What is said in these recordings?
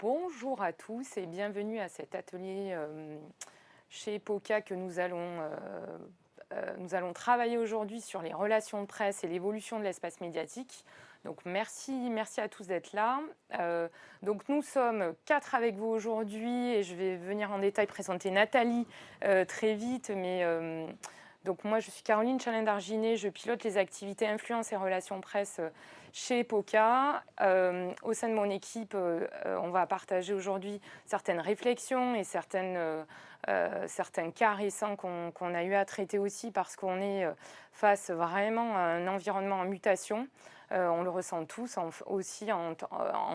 Bonjour à tous et bienvenue à cet atelier chez EPOCA que nous allons travailler aujourd'hui sur les relations de presse et l'évolution de l'espace médiatique. Donc merci à tous d'être là. Donc nous sommes 4 avec vous aujourd'hui et je vais venir en détail présenter Nathalie très vite. Donc moi je suis Caroline Chalin-Darginet, je pilote les activités influence et relations presse chez EPOCA. Au sein de mon équipe, on va partager aujourd'hui certaines réflexions et certains cas récents qu'on a eu à traiter aussi parce qu'on est face vraiment à un environnement en mutation. On le ressent tous aussi en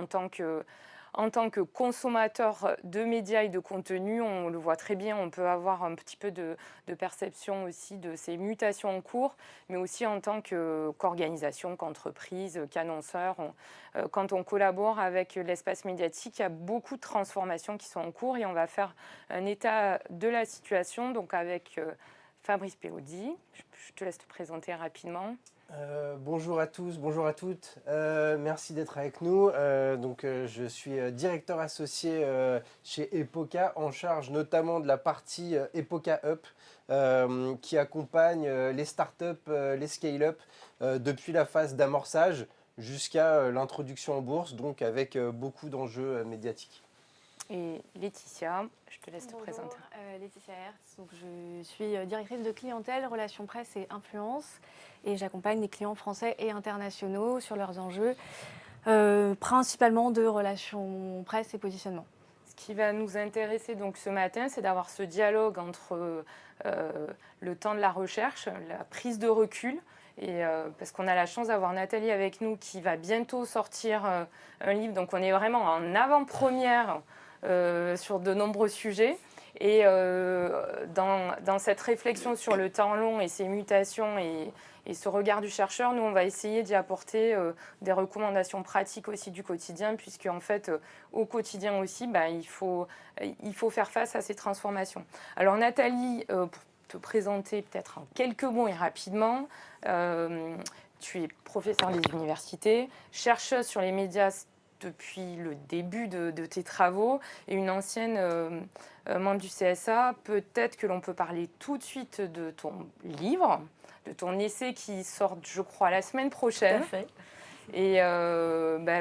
tant que consommateur de médias et de contenu. On le voit très bien, on peut avoir un petit peu de perception aussi de ces mutations en cours, mais aussi en tant qu'organisation, qu'entreprise, qu'annonceur. Quand on collabore avec l'espace médiatique, il y a beaucoup de transformations qui sont en cours et on va faire un état de la situation donc avec Fabrice Péaudy. Je te laisse te présenter rapidement. Bonjour à tous, bonjour à toutes. Merci d'être avec nous. Je suis directeur associé chez EPOCA, en charge notamment de la partie EPOCA Up, qui accompagne les startups, les scale-up, depuis la phase d'amorçage jusqu'à l'introduction en bourse, donc avec beaucoup d'enjeux médiatiques. Et Laetitia, je te laisse te présenter. Laetitia Hertz, donc je suis directrice de clientèle, relations presse et influence et j'accompagne les clients français et internationaux sur leurs enjeux, principalement de relations presse et positionnement. Ce qui va nous intéresser donc ce matin, c'est d'avoir ce dialogue entre le temps de la recherche, la prise de recul, et parce qu'on a la chance d'avoir Nathalie avec nous qui va bientôt sortir un livre, donc on est vraiment en avant-première sur de nombreux sujets. Et dans cette réflexion sur le temps long et ses mutations et ce regard du chercheur, nous, on va essayer d'y apporter des recommandations pratiques aussi du quotidien, puisque en fait, au quotidien aussi, il faut faire face à ces transformations. Alors Nathalie, pour te présenter peut-être en quelques mots et rapidement, tu es professeure des universités, chercheuse sur les médias depuis le début de tes travaux et une ancienne membre du CSA. Peut-être que l'on peut parler tout de suite de ton livre, de ton essai qui sort, je crois, la semaine prochaine. Tout à fait. Et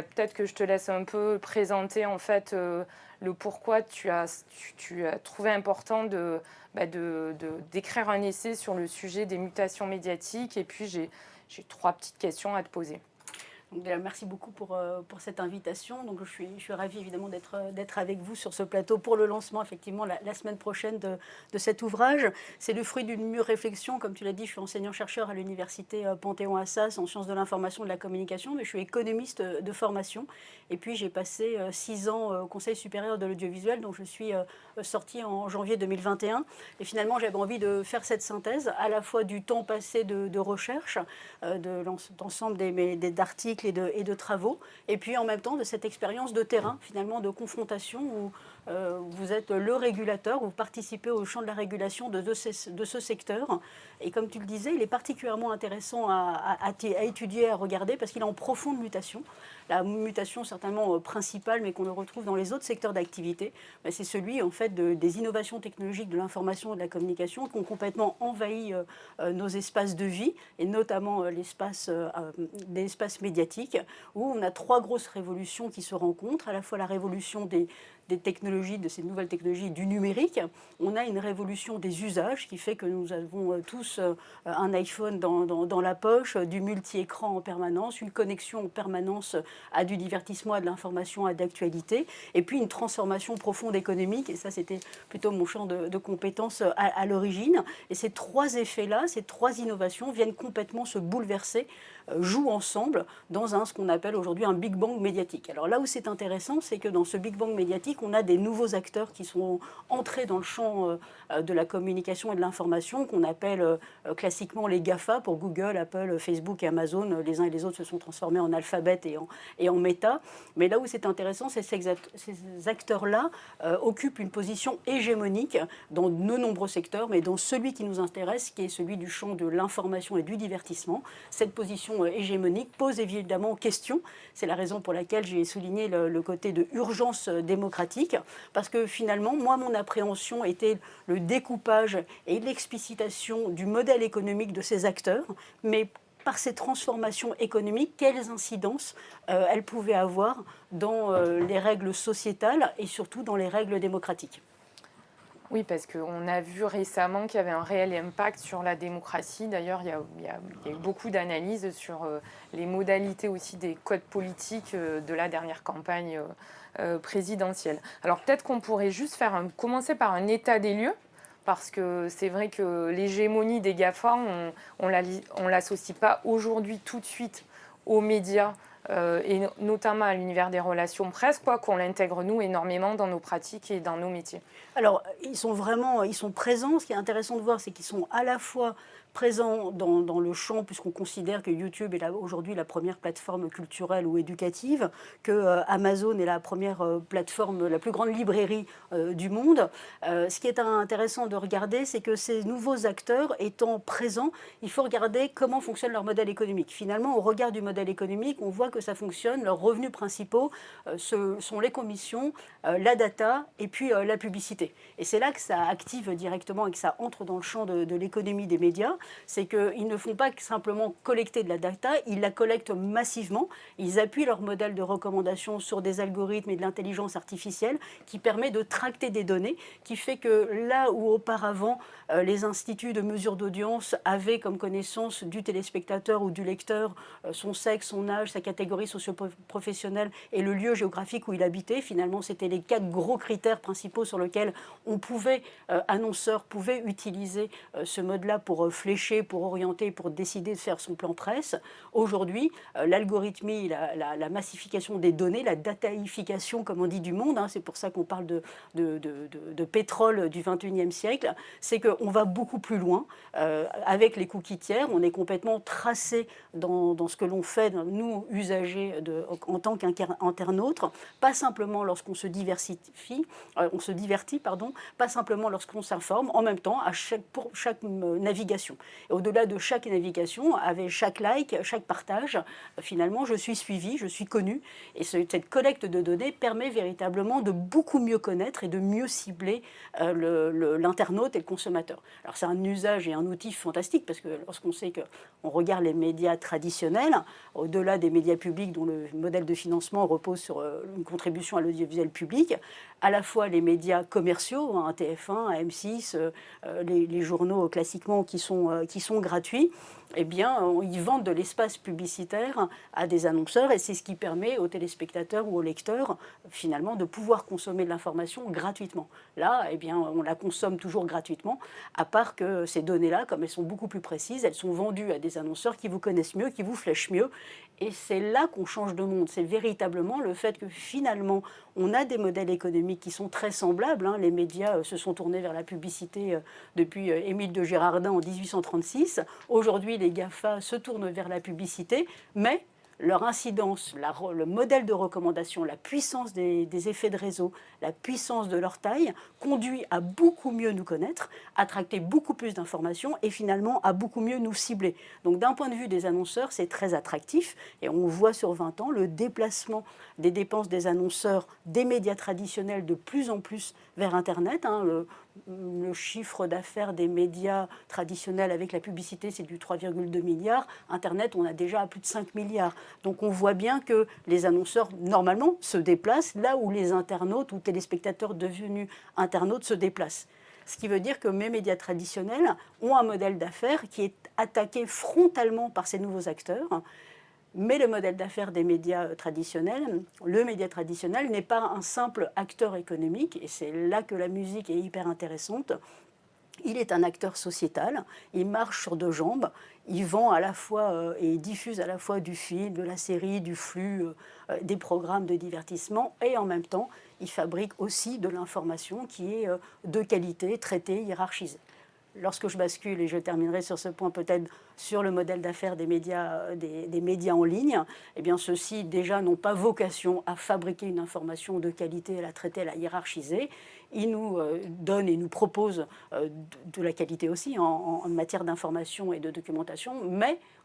peut-être que je te laisse un peu présenter en fait le pourquoi tu as trouvé important d'écrire un essai sur le sujet des mutations médiatiques. Et puis j'ai 3 petites questions à te poser. Donc, merci beaucoup pour cette invitation. Donc, je suis ravie évidemment d'être avec vous sur ce plateau pour le lancement effectivement la semaine prochaine de cet ouvrage. C'est le fruit d'une mûre réflexion. Comme tu l'as dit, je suis enseignant-chercheur à l'université Panthéon-Assas en sciences de l'information et de la communication, mais je suis économiste de formation. Et puis j'ai passé 6 ans au Conseil supérieur de l'audiovisuel, dont je suis sortie en janvier 2021. Et finalement, j'avais envie de faire cette synthèse à la fois du temps passé de recherche, de l'ensemble d'articles et de travaux, et puis en même temps de cette expérience de terrain, finalement de confrontation où vous êtes le régulateur, vous participez au champ de la régulation de ce secteur. Et comme tu le disais, il est particulièrement intéressant à étudier, à regarder, parce qu'il est en profonde mutation. La mutation certainement principale, mais qu'on le retrouve dans les autres secteurs d'activité, c'est celui en fait des innovations technologiques de l'information et de la communication qui ont complètement envahi nos espaces de vie, et notamment l'espace médiatique, où on a 3 grosses révolutions qui se rencontrent, à la fois la révolution des technologies, de ces nouvelles technologies du numérique. On a une révolution des usages qui fait que nous avons tous un iPhone dans la poche, du multi-écran en permanence, une connexion en permanence à du divertissement, à de l'information, à de l'actualité, et puis une transformation profonde économique, et ça c'était plutôt mon champ de compétences à l'origine. Et ces 3 effets-là, ces 3 innovations viennent complètement se bouleverser, jouent ensemble dans ce qu'on appelle aujourd'hui un Big Bang médiatique. Alors là où c'est intéressant, c'est que dans ce Big Bang médiatique, on a des nouveaux acteurs qui sont entrés dans le champ de la communication et de l'information, qu'on appelle classiquement les GAFA, pour Google, Apple, Facebook et Amazon. Les uns et les autres se sont transformés en Alphabet et en Meta. Mais là où c'est intéressant, c'est que ces acteurs-là occupent une position hégémonique dans de nombreux secteurs, mais dans celui qui nous intéresse, qui est celui du champ de l'information et du divertissement. Cette position hégémonique pose évidemment question. C'est la raison pour laquelle j'ai souligné le côté de urgence démocratique, parce que finalement, moi, mon appréhension était le découpage et l'explicitation du modèle économique de ces acteurs, mais par ces transformations économiques, quelles incidences elles pouvaient avoir dans les règles sociétales et surtout dans les règles démocratiques. Oui, parce qu'on a vu récemment qu'il y avait un réel impact sur la démocratie. D'ailleurs, il y a eu beaucoup d'analyses sur les modalités aussi des codes politiques de la dernière campagne présidentielle. Alors peut-être qu'on pourrait juste commencer par un état des lieux, parce que c'est vrai que l'hégémonie des GAFA, on l'associe pas aujourd'hui tout de suite aux médias, et notamment à l'univers des relations presse, qu'on l'intègre nous énormément dans nos pratiques et dans nos métiers. Alors, ils sont présents. Ce qui est intéressant de voir, c'est qu'ils sont à la fois présents dans le champ, puisqu'on considère que YouTube est aujourd'hui la première plateforme culturelle ou éducative, que Amazon est la première plateforme, la plus grande librairie du monde. Ce qui est intéressant de regarder, c'est que ces nouveaux acteurs étant présents, il faut regarder comment fonctionne leur modèle économique. Finalement, au regard du modèle économique, on voit que ça fonctionne. Leurs revenus principaux sont les commissions, la data et puis la publicité. Et c'est là que ça active directement et que ça entre dans le champ de l'économie des médias. C'est qu'ils ne font pas simplement collecter de la data, ils la collectent massivement. Ils appuient leur modèle de recommandation sur des algorithmes et de l'intelligence artificielle qui permet de tracter des données, qui fait que là où auparavant les instituts de mesure d'audience avaient comme connaissance du téléspectateur ou du lecteur son sexe, son âge, sa catégorie socio-professionnelle et le lieu géographique où il habitait, finalement c'était les 4 gros critères principaux sur lesquels annonceurs pouvaient utiliser ce mode-là pour flécher, pour orienter, pour décider de faire son plan presse. Aujourd'hui, l'algorithmie, la massification des données, la dataïfication, comme on dit, du monde, c'est pour ça qu'on parle de pétrole du 21e siècle, c'est qu'on va beaucoup plus loin. Avec les cookies tiers, on est complètement tracé dans ce que l'on fait, nous, usagers, en tant qu'internautes, pas simplement lorsqu'on se divertit, pas simplement lorsqu'on s'informe, en même temps pour chaque navigation. Et au-delà de chaque navigation, avec chaque like, chaque partage, finalement, je suis suivi, je suis connu. Et cette collecte de données permet véritablement de beaucoup mieux connaître et de mieux cibler l'internaute et le consommateur. Alors c'est un usage et un outil fantastique, parce que lorsqu'on sait qu'on regarde les médias traditionnels, au-delà des médias publics dont le modèle de financement repose sur une contribution à l'audiovisuel public, à la fois les médias commerciaux, TF1, AM6, les journaux classiquement qui sont gratuits, eh bien, ils vendent de l'espace publicitaire à des annonceurs, et c'est ce qui permet aux téléspectateurs ou aux lecteurs, finalement, de pouvoir consommer de l'information gratuitement. Là, eh bien, on la consomme toujours gratuitement, à part que ces données-là, comme elles sont beaucoup plus précises, elles sont vendues à des annonceurs qui vous connaissent mieux, qui vous flèchent mieux, et c'est là qu'on change de monde. C'est véritablement le fait que finalement, on a des modèles économiques qui sont très semblables. Les médias se sont tournés vers la publicité depuis Émile de Girardin en 1836. Aujourd'hui, les GAFA se tournent vers la publicité, mais leur incidence, le modèle de recommandation, la puissance des effets de réseau, la puissance de leur taille, conduit à beaucoup mieux nous connaître, à tracter beaucoup plus d'informations et finalement à beaucoup mieux nous cibler. Donc d'un point de vue des annonceurs, c'est très attractif, et on voit sur 20 ans le déplacement des dépenses des annonceurs des médias traditionnels de plus en plus vers Internet. Le chiffre d'affaires des médias traditionnels avec la publicité, c'est du 3,2 milliards. Internet, on a déjà à plus de 5 milliards. Donc on voit bien que les annonceurs, normalement, se déplacent là où les internautes ou téléspectateurs devenus internautes se déplacent. Ce qui veut dire que mes médias traditionnels ont un modèle d'affaires qui est attaqué frontalement par ces nouveaux acteurs. Mais le modèle d'affaires des médias traditionnels, le média traditionnel n'est pas un simple acteur économique, et c'est là que la musique est hyper intéressante. Il est un acteur sociétal, il marche sur 2 jambes, il vend à la fois et diffuse à la fois du film, de la série, du flux, des programmes de divertissement, et en même temps, il fabrique aussi de l'information qui est de qualité, traitée, hiérarchisée. lorsque je bascule, et je terminerai sur ce point peut-être, sur le modèle d'affaires des médias, des médias en ligne, eh bien ceux-ci déjà n'ont pas vocation à fabriquer une information de qualité, à la traiter, à la hiérarchiser. Ils nous donnent et nous proposent de la qualité aussi en matière d'information et de documentation,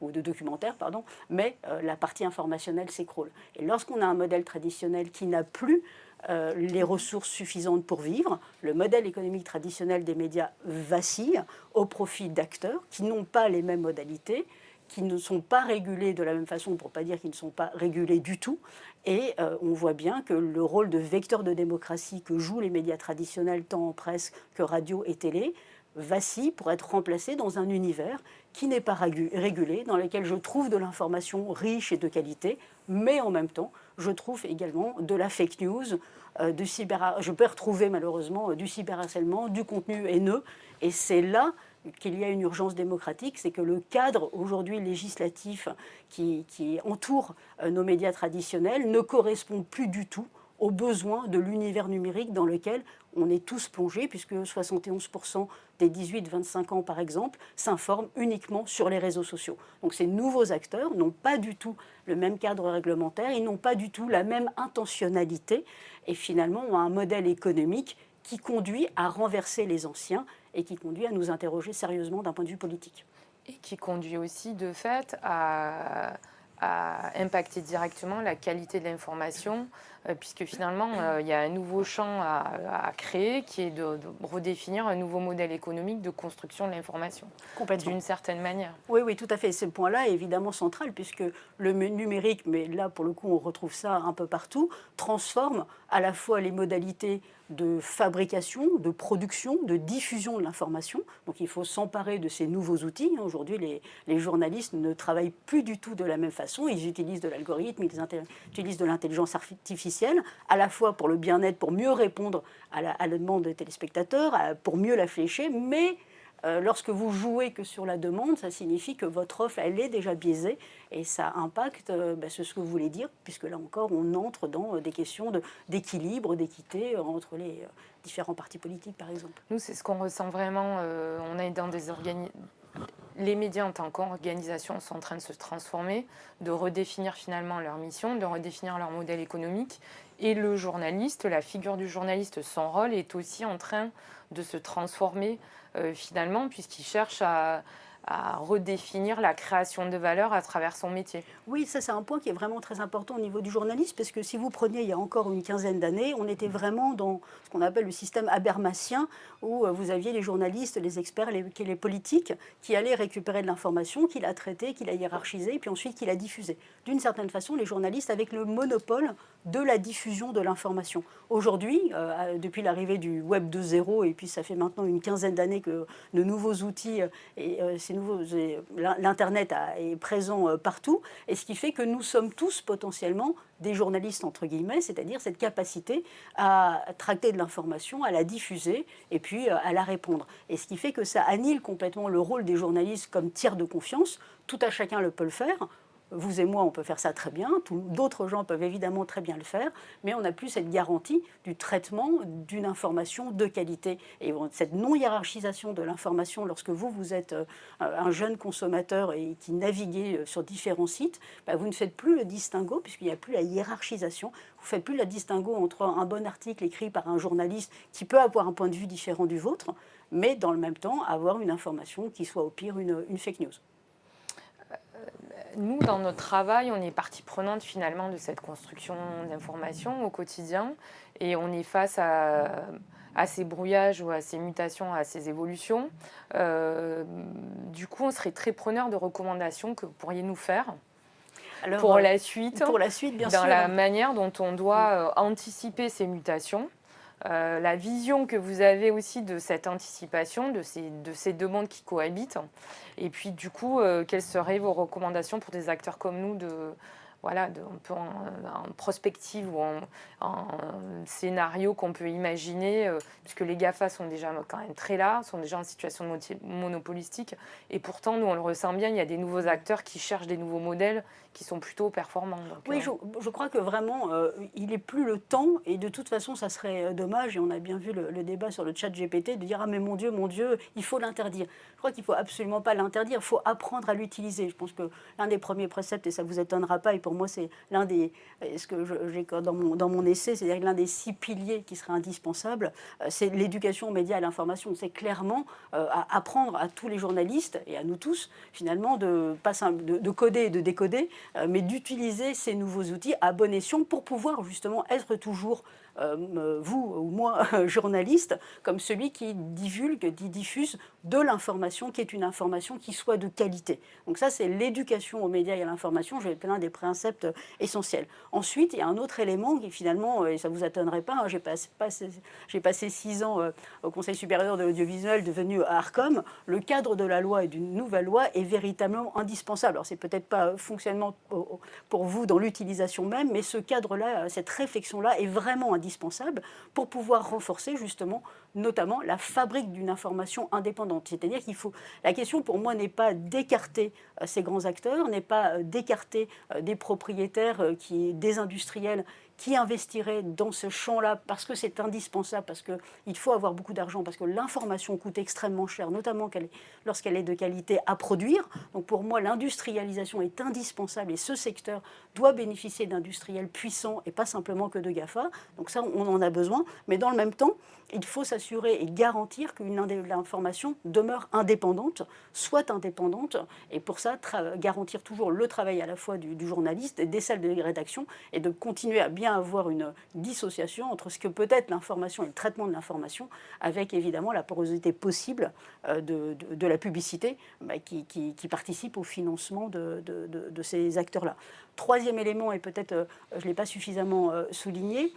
ou de documentaire, pardon, mais la partie informationnelle s'écroule. Et lorsqu'on a un modèle traditionnel qui n'a plus les ressources suffisantes pour vivre, le modèle économique traditionnel des médias vacille au profit d'acteurs qui n'ont pas les mêmes modalités, qui ne sont pas régulés de la même façon, pour ne pas dire qu'ils ne sont pas régulés du tout. Et on voit bien que le rôle de vecteur de démocratie que jouent les médias traditionnels, tant en presse que radio et télé, vacille pour être remplacé dans un univers qui n'est pas régulé, dans lequel je trouve de l'information riche et de qualité, mais en même temps, je trouve également de la fake news, je peux retrouver malheureusement du cyberharcèlement, du contenu haineux, et c'est là qu'il y a une urgence démocratique, c'est que le cadre aujourd'hui législatif qui entoure nos médias traditionnels ne correspond plus du tout aux besoins de l'univers numérique dans lequel on est tous plongés, puisque 71% des 18-25 ans, par exemple, s'informent uniquement sur les réseaux sociaux. Donc ces nouveaux acteurs n'ont pas du tout le même cadre réglementaire, ils n'ont pas du tout la même intentionnalité, et finalement ont un modèle économique qui conduit à renverser les anciens et qui conduit à nous interroger sérieusement d'un point de vue politique. Et qui conduit aussi, de fait, à impacter directement la qualité de l'information, puisque finalement, il y a un nouveau champ à créer, qui est de redéfinir un nouveau modèle économique de construction de l'information, d'une certaine manière. Oui, oui, tout à fait. Ce point-là est évidemment central, puisque le numérique, mais là, pour le coup, on retrouve ça un peu partout, transforme à la fois les modalités de fabrication, de production, de diffusion de l'information. Donc il faut s'emparer de ces nouveaux outils. Aujourd'hui, les journalistes ne travaillent plus du tout de la même façon. Ils utilisent de l'algorithme, ils utilisent de l'intelligence artificielle, à la fois pour le bien-être, pour mieux répondre à la demande des téléspectateurs, pour mieux la flécher, mais lorsque vous jouez que sur la demande, ça signifie que votre offre, elle est déjà biaisée et ça impacte ce que vous voulez dire, puisque là encore, on entre dans des questions d'équilibre, d'équité entre les différents partis politiques, par exemple. Nous, c'est ce qu'on ressent vraiment. On est dans les médias en tant qu'organisation sont en train de se transformer, de redéfinir finalement leur mission, de redéfinir leur modèle économique. Et le journaliste, la figure du journaliste, son rôle est aussi en train de se transformer finalement, puisqu'il cherche à redéfinir la création de valeur à travers son métier. Oui, ça c'est un point qui est vraiment très important au niveau du journalisme, parce que si vous preniez il y a encore une quinzaine d'années, on était vraiment dans ce qu'on appelle le système habermasien, où vous aviez les journalistes, les experts, les politiques, qui allaient récupérer de l'information, qui la traitaient, qui la hiérarchisaient, et puis ensuite qui la diffusaient. D'une certaine façon, les journalistes avec le monopole de la diffusion de l'information. Aujourd'hui, depuis l'arrivée du Web 2.0, et puis ça fait maintenant une quinzaine d'années que de nouveaux outils l'Internet est présent partout, et ce qui fait que nous sommes tous potentiellement des journalistes, entre guillemets, c'est-à-dire cette capacité à tracter de l'information, à la diffuser et puis à la répondre. Et ce qui fait que ça annule complètement le rôle des journalistes comme tiers de confiance. Tout à chacun peut le faire. Vous et moi, on peut faire ça très bien. D'autres gens peuvent évidemment très bien le faire, mais on n'a plus cette garantie du traitement d'une information de qualité. Et cette non-hiérarchisation de l'information, lorsque vous êtes un jeune consommateur et qui naviguez sur différents sites, vous ne faites plus le distinguo, puisqu'il n'y a plus la hiérarchisation. Vous ne faites plus le distinguo entre un bon article écrit par un journaliste qui peut avoir un point de vue différent du vôtre, mais dans le même temps avoir une information qui soit au pire une fake news. Nous, dans notre travail, on est partie prenante finalement de cette construction d'informations au quotidien et on est face à ces brouillages ou à ces mutations, à ces évolutions. Du coup, on serait très preneur de recommandations que vous pourriez nous faire. Alors, pour la suite, bien dans sûr. la manière dont on doit anticiper ces mutations. La vision que vous avez aussi de cette anticipation, de ces deux mondes qui cohabitent. Et puis, du coup, quelles seraient vos recommandations pour des acteurs comme nous voilà, un peu en prospective ou en scénario qu'on peut imaginer, puisque les GAFA sont déjà quand même très là, sont déjà en situation monopolistique. Et pourtant, nous, on le ressent bien, il y a des nouveaux acteurs qui cherchent des nouveaux modèles qui sont plutôt performants. Donc, oui, je crois que vraiment, il n'est plus le temps, et de toute façon, ça serait dommage, et on a bien vu le débat sur le chat GPT, de dire « Ah mais mon Dieu, il faut l'interdire ». Je crois qu'il ne faut absolument pas l'interdire, il faut apprendre à l'utiliser. Je pense que l'un des premiers préceptes, et ça ne vous étonnera pas, et pour moi c'est l'un des, ce que j'ai dans mon essai, c'est-à-dire l'un des 6 piliers qui serait indispensable, c'est l'éducation aux médias et à l'information. C'est clairement apprendre à tous les journalistes, et à nous tous, finalement, de coder et de décoder, mais d'utiliser ces nouveaux outils à bon escient pour pouvoir justement être toujours, vous ou moi, journaliste, comme celui qui divulgue, qui diffuse de l'information, qui est une information qui soit de qualité. Donc ça, c'est l'éducation aux médias et à l'information. Je vais plein des préceptes essentiels. Ensuite, il y a un autre élément qui finalement, et ça ne vous étonnerait pas, hein, j'ai passé 6 ans au Conseil supérieur de l'audiovisuel, devenu à Arcom. Le cadre de la loi et d'une nouvelle loi est véritablement indispensable. Alors, c'est peut-être pas fonctionnement pour vous dans l'utilisation même, mais ce cadre-là, cette réflexion-là est vraiment indispensable pour pouvoir renforcer justement, notamment, la fabrique d'une information indépendante. C'est-à-dire qu'il faut... La question pour moi n'est pas d'écarter ces grands acteurs, n'est pas d'écarter des propriétaires, des industriels qui investiraient dans ce champ-là parce que c'est indispensable, parce qu'il faut avoir beaucoup d'argent, parce que l'information coûte extrêmement cher, notamment lorsqu'elle est de qualité à produire. Donc pour moi, l'industrialisation est indispensable et ce secteur doit bénéficier d'industriels puissants et pas simplement que de GAFA. Donc ça, on en a besoin. Mais dans le même temps, il faut s'assurer et garantir qu'une information demeure indépendante, soit indépendante, et pour ça, garantir toujours le travail à la fois du journaliste et des salles de rédaction, et de continuer à bien avoir une dissociation entre ce que peut être l'information et le traitement de l'information, avec évidemment la porosité possible de la publicité qui participe au financement de ces acteurs-là. Troisième élément, et peut-être je ne l'ai pas suffisamment souligné,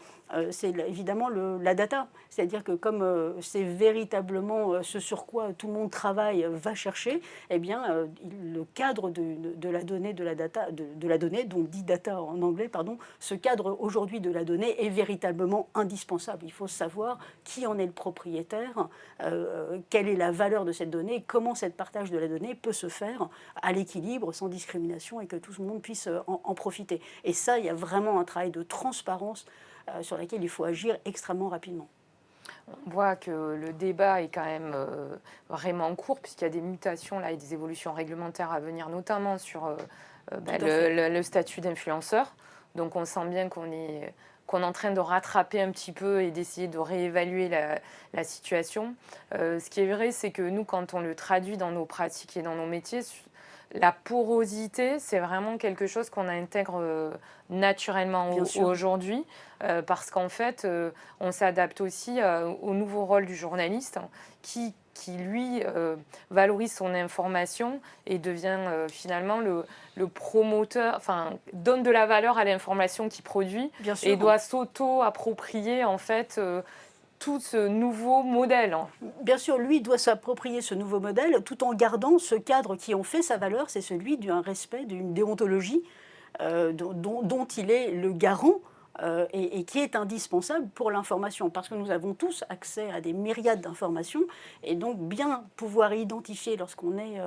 c'est évidemment la data. C'est-à-dire que comme c'est véritablement ce sur quoi tout le monde travaille, va chercher, eh bien, le cadre de la donnée, de la donnée, donc dit data en anglais, pardon, ce cadre aujourd'hui de la donnée est véritablement indispensable. Il faut savoir qui en est le propriétaire, quelle est la valeur de cette donnée, comment cette partage de la donnée peut se faire à l'équilibre, sans discrimination, et que tout le monde puisse en profiter. Et ça, il y a vraiment un travail de transparence sur laquelle il faut agir extrêmement rapidement. On voit que le débat est quand même vraiment en cours, puisqu'il y a des mutations là, et des évolutions réglementaires à venir, notamment sur le statut d'influenceur. Donc on sent bien qu'on est en train de rattraper un petit peu et d'essayer de réévaluer la situation. Ce qui est vrai, c'est que nous, quand on le traduit dans nos pratiques et dans nos métiers, la porosité, c'est vraiment quelque chose qu'on intègre naturellement aujourd'hui, parce qu'en fait, on s'adapte aussi au nouveau rôle du journaliste qui lui, valorise son information et devient finalement le promoteur, enfin, donne de la valeur à l'information qu'il produit et doit s'auto-approprier, en fait, tout ce nouveau modèle. Bien sûr, lui doit s'approprier ce nouveau modèle tout en gardant ce cadre qui en fait sa valeur, c'est celui d'un respect, d'une déontologie dont il est le garant et qui est indispensable pour l'information, parce que nous avons tous accès à des myriades d'informations, et donc bien pouvoir identifier lorsqu'on est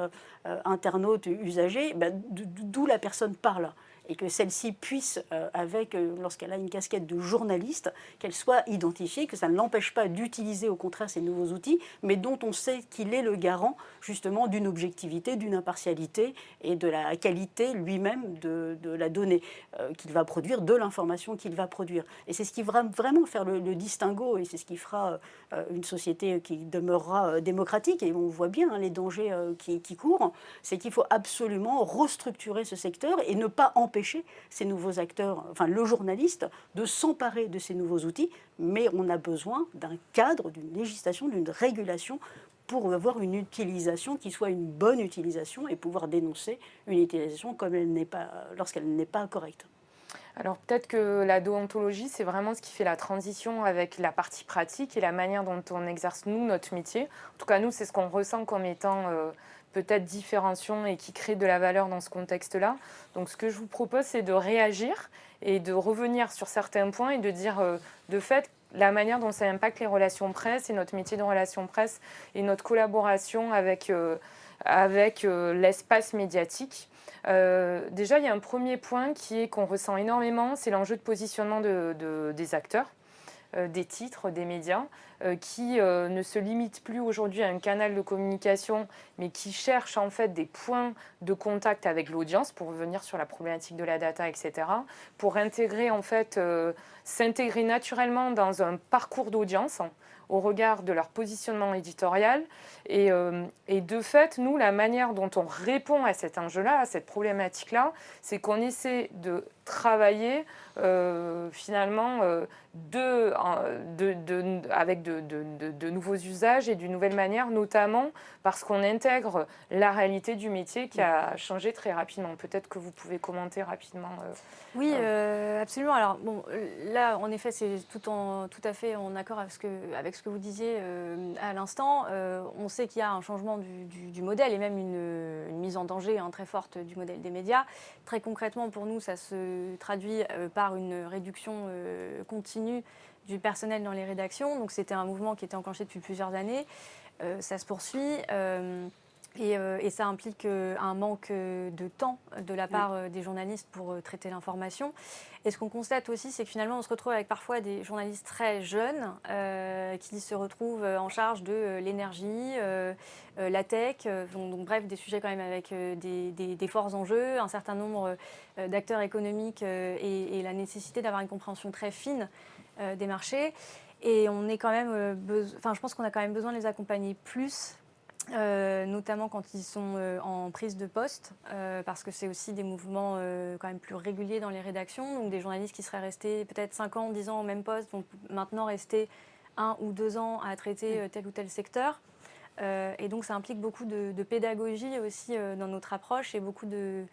internaute, usager, d'où la personne parle. Et que celle-ci puisse, lorsqu'elle a une casquette de journaliste, qu'elle soit identifiée, que ça ne l'empêche pas d'utiliser au contraire ces nouveaux outils, mais dont on sait qu'il est le garant justement d'une objectivité, d'une impartialité et de la qualité lui-même de la donnée qu'il va produire, de l'information qu'il va produire. Et c'est ce qui va vraiment faire le distinguo, et c'est ce qui fera une société qui demeurera démocratique, et on voit bien les dangers qui courent, c'est qu'il faut absolument restructurer ce secteur et ne pas empêcher ces nouveaux acteurs, enfin le journaliste, de s'emparer de ces nouveaux outils, mais on a besoin d'un cadre, d'une législation, d'une régulation pour avoir une utilisation qui soit une bonne utilisation et pouvoir dénoncer une utilisation comme lorsqu'elle n'est pas correcte. Alors peut-être que la déontologie, c'est vraiment ce qui fait la transition avec la partie pratique et la manière dont on exerce, nous, notre métier. En tout cas, nous, c'est ce qu'on ressent comme étant peut-être différenciant et qui crée de la valeur dans ce contexte-là. Donc ce que je vous propose, c'est de réagir et de revenir sur certains points et de dire de fait la manière dont ça impacte les relations presse et notre métier de relations presse et notre collaboration avec l'espace médiatique. Déjà, il y a un premier point qui est qu'on ressent énormément, c'est l'enjeu de positionnement des acteurs, des titres, des médias, qui ne se limitent plus aujourd'hui à un canal de communication, mais qui cherchent en fait des points de contact avec l'audience, pour revenir sur la problématique de la data, etc., pour intégrer en fait, s'intégrer naturellement dans un parcours d'audience au regard de leur positionnement éditorial. Et de fait, nous, la manière dont on répond à cet enjeu-là, à cette problématique-là, c'est qu'on essaie de travailler finalement avec de nouveaux usages et d'une nouvelle manière, notamment parce qu'on intègre la réalité du métier qui a changé très rapidement. Peut-être que vous pouvez commenter rapidement. Oui, absolument. Alors, bon, là, en effet, c'est tout à fait en accord avec ce que vous disiez à l'instant. On sait qu'il y a un changement du modèle et même une mise en danger très forte du modèle des médias. Très concrètement, pour nous, ça se traduit par une réduction continue du personnel dans les rédactions. Donc, c'était un mouvement qui était enclenché depuis plusieurs années. Ça se poursuit. Et ça implique un manque de temps de la part des journalistes pour traiter l'information. Et ce qu'on constate aussi, c'est que finalement, on se retrouve avec parfois des journalistes très jeunes qui se retrouvent en charge de l'énergie, la tech, donc bref, des sujets quand même avec des forts enjeux, un certain nombre d'acteurs économiques et la nécessité d'avoir une compréhension très fine des marchés. Et on est quand même, je pense qu'on a quand même besoin de les accompagner plus. Notamment quand ils sont en prise de poste, parce que c'est aussi des mouvements quand même plus réguliers dans les rédactions. Donc des journalistes qui seraient restés peut-être 5 ans, 10 ans au même poste vont maintenant rester 1 ou 2 ans à traiter tel ou tel secteur. Et donc ça implique beaucoup de pédagogie aussi dans notre approche et beaucoup de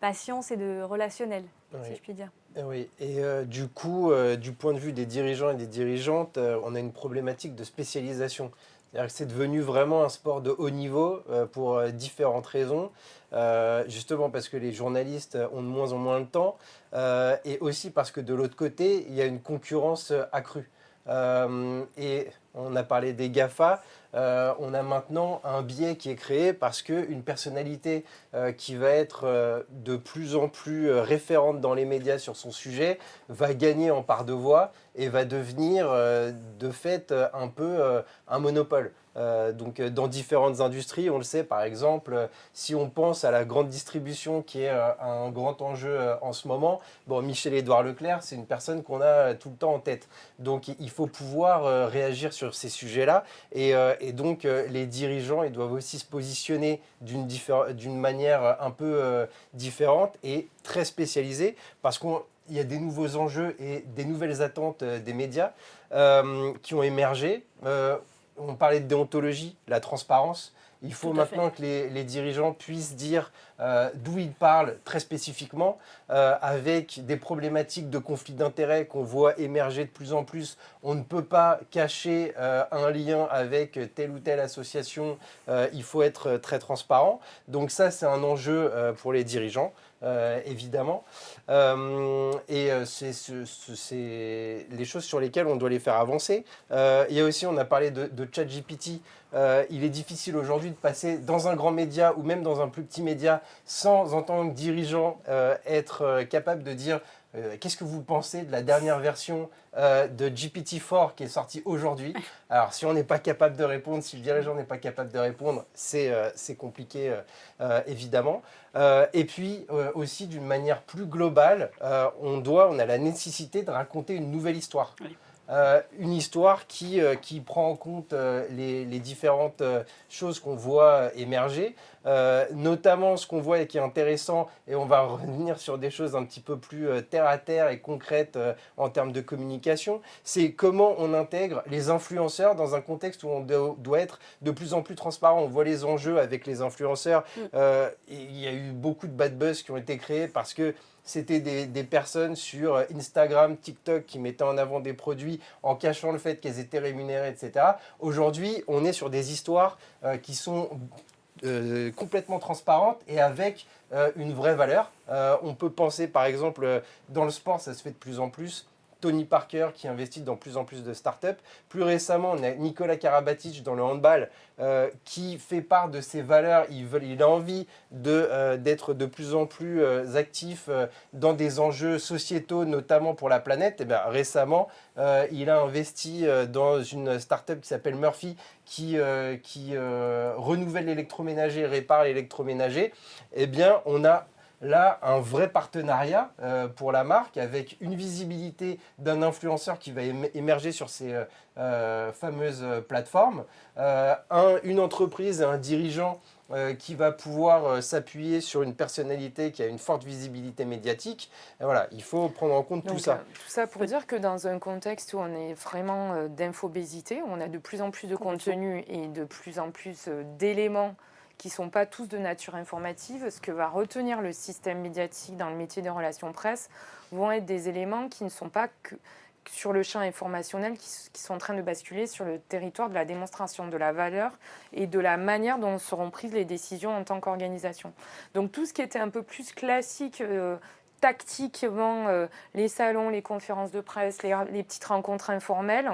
patience et de relationnel, si je puis dire. Oui, et du coup, du point de vue des dirigeants et des dirigeantes, on a une problématique de spécialisation. C'est-à-dire que c'est devenu vraiment un sport de haut niveau pour différentes raisons. Justement parce que les journalistes ont de moins en moins de temps et aussi parce que de l'autre côté, il y a une concurrence accrue. Et on a parlé des GAFA. On a maintenant un biais qui est créé parce qu'une personnalité qui va être de plus en plus référente dans les médias sur son sujet va gagner en part de voix et va devenir de fait un peu un monopole. Donc dans différentes industries, on le sait par exemple, si on pense à la grande distribution qui est un grand enjeu en ce moment, bon, Michel-Édouard Leclerc, c'est une personne qu'on a tout le temps en tête. Donc il faut pouvoir réagir sur ces sujets-là et donc les dirigeants ils doivent aussi se positionner d'une manière un peu différente et très spécialisée parce qu'il y a des nouveaux enjeux et des nouvelles attentes des médias qui ont émergé. On parlait de déontologie, la transparence. Il faut maintenant que les dirigeants puissent dire d'où ils parlent très spécifiquement, avec des problématiques de conflit d'intérêts qu'on voit émerger de plus en plus. On ne peut pas cacher un lien avec telle ou telle association. Il faut être très transparent. Donc ça, c'est un enjeu pour les dirigeants. Évidemment. Et c'est les choses sur lesquelles on doit les faire avancer. Il y a aussi, on a parlé de ChatGPT. Il est difficile aujourd'hui de passer dans un grand média ou même dans un plus petit média sans, en tant que dirigeant, être capable de dire qu'est-ce que vous pensez de la dernière version de GPT-4 qui est sortie aujourd'hui. Alors, si on n'est pas capable de répondre, si le dirigeant n'est pas capable de répondre, c'est compliqué, évidemment. Et puis, aussi, d'une manière plus globale, on a la nécessité de raconter une nouvelle histoire. Oui. Une histoire qui prend en compte les différentes choses qu'on voit émerger, notamment ce qu'on voit et qui est intéressant, et on va revenir sur des choses un petit peu plus terre à terre et concrètes en termes de communication, c'est comment on intègre les influenceurs dans un contexte où on doit être de plus en plus transparent. On voit les enjeux avec les influenceurs. Il y a eu beaucoup de bad buzz qui ont été créés parce que c'était des personnes sur Instagram, TikTok qui mettaient en avant des produits en cachant le fait qu'elles étaient rémunérées, etc. Aujourd'hui, on est sur des histoires qui sont complètement transparente et avec une vraie valeur. On peut penser par exemple dans le sport, ça se fait de plus en plus. Tony Parker qui investit dans plus en plus de startups. Plus récemment, on a Nicolas Karabatic dans le handball qui fait part de ses valeurs. Il a envie d'être de plus en plus actif dans des enjeux sociétaux, notamment pour la planète. Et bien, récemment, il a investi dans une startup qui s'appelle Murphy qui renouvelle l'électroménager, répare l'électroménager. Eh bien, on a là un vrai partenariat pour la marque avec une visibilité d'un influenceur qui va émerger sur ces fameuses plateformes, une entreprise et un dirigeant qui va pouvoir s'appuyer sur une personnalité qui a une forte visibilité médiatique. Et voilà, il faut prendre en compte tout ça. Tout ça pour dire que dans un contexte où on est vraiment d'infobésité, on a de plus en plus de contenu et de plus en plus d'éléments qui ne sont pas tous de nature informative, ce que va retenir le système médiatique dans le métier des relations presse vont être des éléments qui ne sont pas que sur le champ informationnel, qui sont en train de basculer sur le territoire de la démonstration de la valeur et de la manière dont seront prises les décisions en tant qu'organisation. Donc tout ce qui était un peu plus classique, tactiquement, les salons, les conférences de presse, les petites rencontres informelles,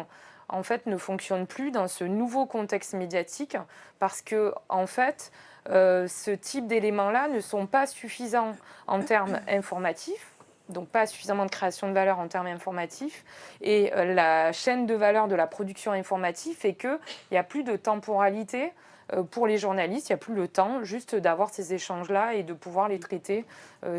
en fait, ne fonctionne plus dans ce nouveau contexte médiatique parce que, en fait, ce type d'éléments-là ne sont pas suffisants en termes informatifs, donc pas suffisamment de création de valeur en termes informatifs. Et la chaîne de valeur de la production informative fait qu'il n'y a plus de temporalité pour les journalistes, il n'y a plus le temps juste d'avoir ces échanges-là et de pouvoir les traiter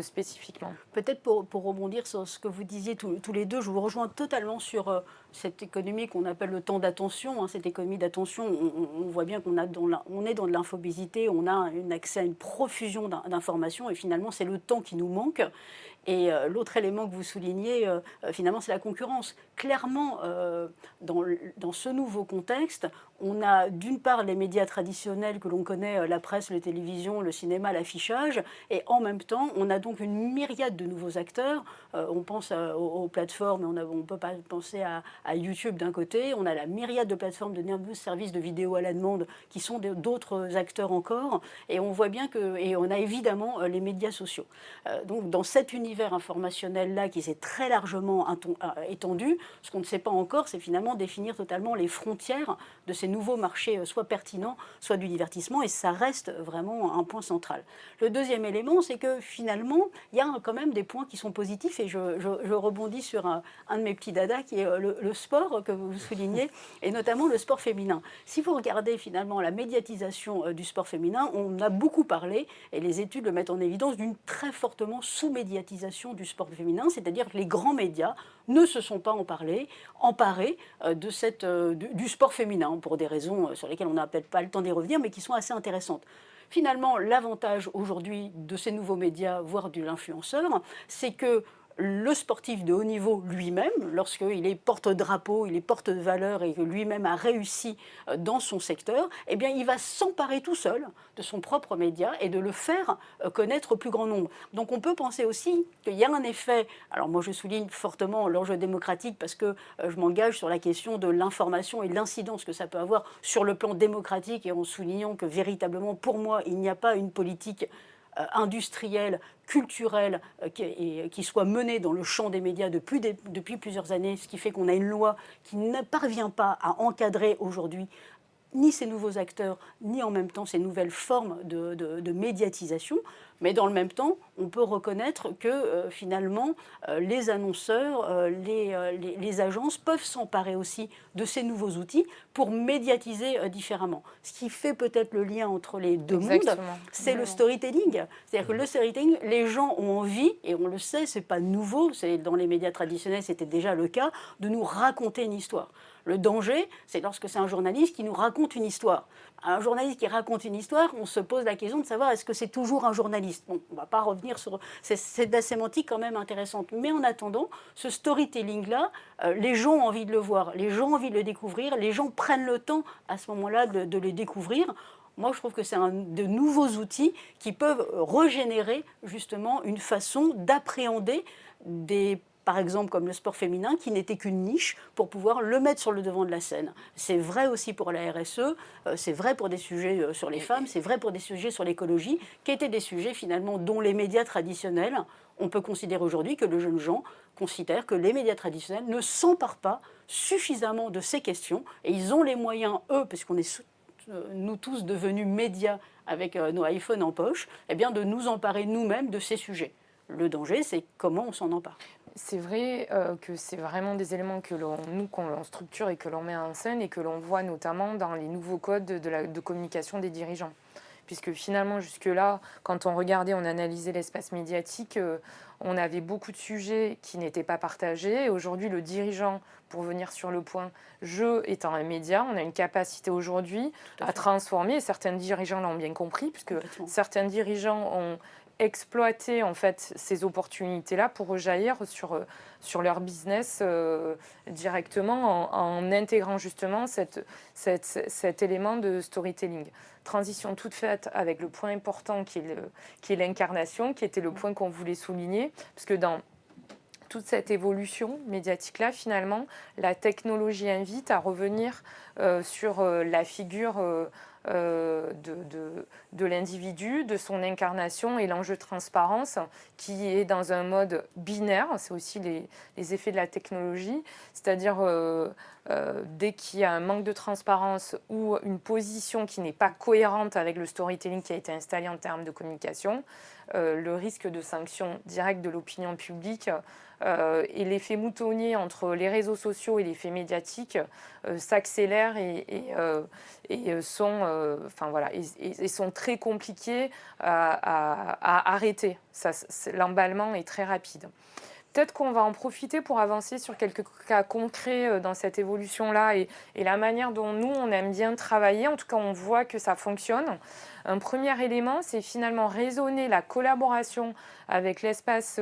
spécifiquement. Peut-être pour rebondir sur ce que vous disiez tous les deux, je vous rejoins totalement sur cette économie qu'on appelle le temps d'attention. Cette économie d'attention, on voit bien qu'on est dans de l'infobésité, on a un accès à une profusion d'informations et finalement c'est le temps qui nous manque. Et l'autre élément que vous soulignez, finalement, c'est la concurrence. Clairement, dans ce nouveau contexte, on a d'une part les médias traditionnels que l'on connaît, la presse, la télévision, le cinéma, l'affichage, et en même temps, on a donc une myriade de nouveaux acteurs. On pense aux plateformes, on ne peut pas penser à YouTube d'un côté, on a la myriade de plateformes de nombreux services de vidéo à la demande qui sont d'autres acteurs encore, et on voit bien et on a évidemment les médias sociaux. Donc dans cet univers informationnel-là qui s'est très largement étendu, ce qu'on ne sait pas encore, c'est finalement définir totalement les frontières de ces nouveaux marchés, soit pertinents, soit du divertissement, et ça reste vraiment un point central. Le deuxième élément, c'est que finalement, il y a quand même des points qui sont positifs, et je rebondis sur un de mes petits dadas, qui est le sport que vous soulignez, et notamment le sport féminin. Si vous regardez finalement la médiatisation du sport féminin, on a beaucoup parlé, et les études le mettent en évidence, d'une très fortement sous-médiatisation du sport féminin, c'est-à-dire que les grands médias ne se sont pas emparés du sport féminin, pour des raisons sur lesquelles on n'a peut-être pas le temps d'y revenir, mais qui sont assez intéressantes. Finalement, l'avantage aujourd'hui de ces nouveaux médias, voire de l'influenceur, c'est que le sportif de haut niveau lui-même, lorsqu'il est porte-drapeau, il est porte-valeur et que lui-même a réussi dans son secteur, eh bien, il va s'emparer tout seul de son propre média et de le faire connaître au plus grand nombre. Donc on peut penser aussi qu'il y a un effet, alors moi je souligne fortement l'enjeu démocratique parce que je m'engage sur la question de l'information et de l'incidence que ça peut avoir sur le plan démocratique, et en soulignant que véritablement pour moi il n'y a pas une politique industrielle, culturelle, qui soit menée dans le champ des médias depuis plusieurs années, ce qui fait qu'on a une loi qui ne parvient pas à encadrer aujourd'hui ni ces nouveaux acteurs, ni en même temps ces nouvelles formes de médiatisation. Mais dans le même temps, on peut reconnaître que finalement, les annonceurs, les agences peuvent s'emparer aussi de ces nouveaux outils pour médiatiser différemment. Ce qui fait peut-être le lien entre les deux mondes, c'est le storytelling. C'est-à-dire que le storytelling, les gens ont envie, et on le sait, c'est pas nouveau, dans les médias traditionnels, c'était déjà le cas, de nous raconter une histoire. Le danger, c'est lorsque c'est un journaliste qui nous raconte une histoire. Un journaliste qui raconte une histoire, on se pose la question de savoir est-ce que c'est toujours un journaliste. Bon, on ne va pas revenir sur... C'est de la sémantique quand même intéressante. Mais en attendant, ce storytelling-là, les gens ont envie de le voir, les gens ont envie de le découvrir, les gens prennent le temps à ce moment-là de le découvrir. Moi, je trouve que c'est de nouveaux outils qui peuvent régénérer justement une façon d'appréhender des par exemple comme le sport féminin, qui n'était qu'une niche pour pouvoir le mettre sur le devant de la scène. C'est vrai aussi pour la RSE, c'est vrai pour des sujets sur les femmes, c'est vrai pour des sujets sur l'écologie, qui étaient des sujets finalement dont les médias traditionnels, on peut considérer aujourd'hui que le jeune gens considère que les médias traditionnels ne s'emparent pas suffisamment de ces questions, et ils ont les moyens, eux, puisqu'on est nous tous devenus médias avec nos iPhones en poche, eh bien de nous emparer nous-mêmes de ces sujets. Le danger, c'est comment on s'en empare. C'est vrai que c'est vraiment des éléments que qu'on structure et que l'on met en scène et que l'on voit notamment dans les nouveaux codes de communication des dirigeants. Puisque finalement, jusque-là, quand on regardait, on analysait l'espace médiatique, on avait beaucoup de sujets qui n'étaient pas partagés. Et aujourd'hui, le dirigeant, pour venir sur le point, je étant un média, on a une capacité aujourd'hui à transformer, et certains dirigeants l'ont bien compris, puisque certains dirigeants ont exploiter en fait ces opportunités-là pour rejaillir sur leur business directement en intégrant justement cet élément de storytelling. Transition toute faite avec le point important qui est l'incarnation, qui était le point qu'on voulait souligner, parce que dans toute cette évolution médiatique-là, finalement, la technologie invite à revenir sur la figure de l'individu, de son incarnation et l'enjeu de transparence qui est dans un mode binaire. C'est aussi les effets de la technologie, c'est-à-dire dès qu'il y a un manque de transparence ou une position qui n'est pas cohérente avec le storytelling qui a été installé en termes de communication, le risque de sanction directe de l'opinion publique et l'effet moutonnier entre les réseaux sociaux et l'effet médiatique s'accélèrent et sont très compliqués à arrêter. L'emballement est très rapide. Peut-être qu'on va en profiter pour avancer sur quelques cas concrets dans cette évolution-là et la manière dont nous, on aime bien travailler. En tout cas, on voit que ça fonctionne. Un premier élément, c'est finalement raisonner la collaboration avec l'espace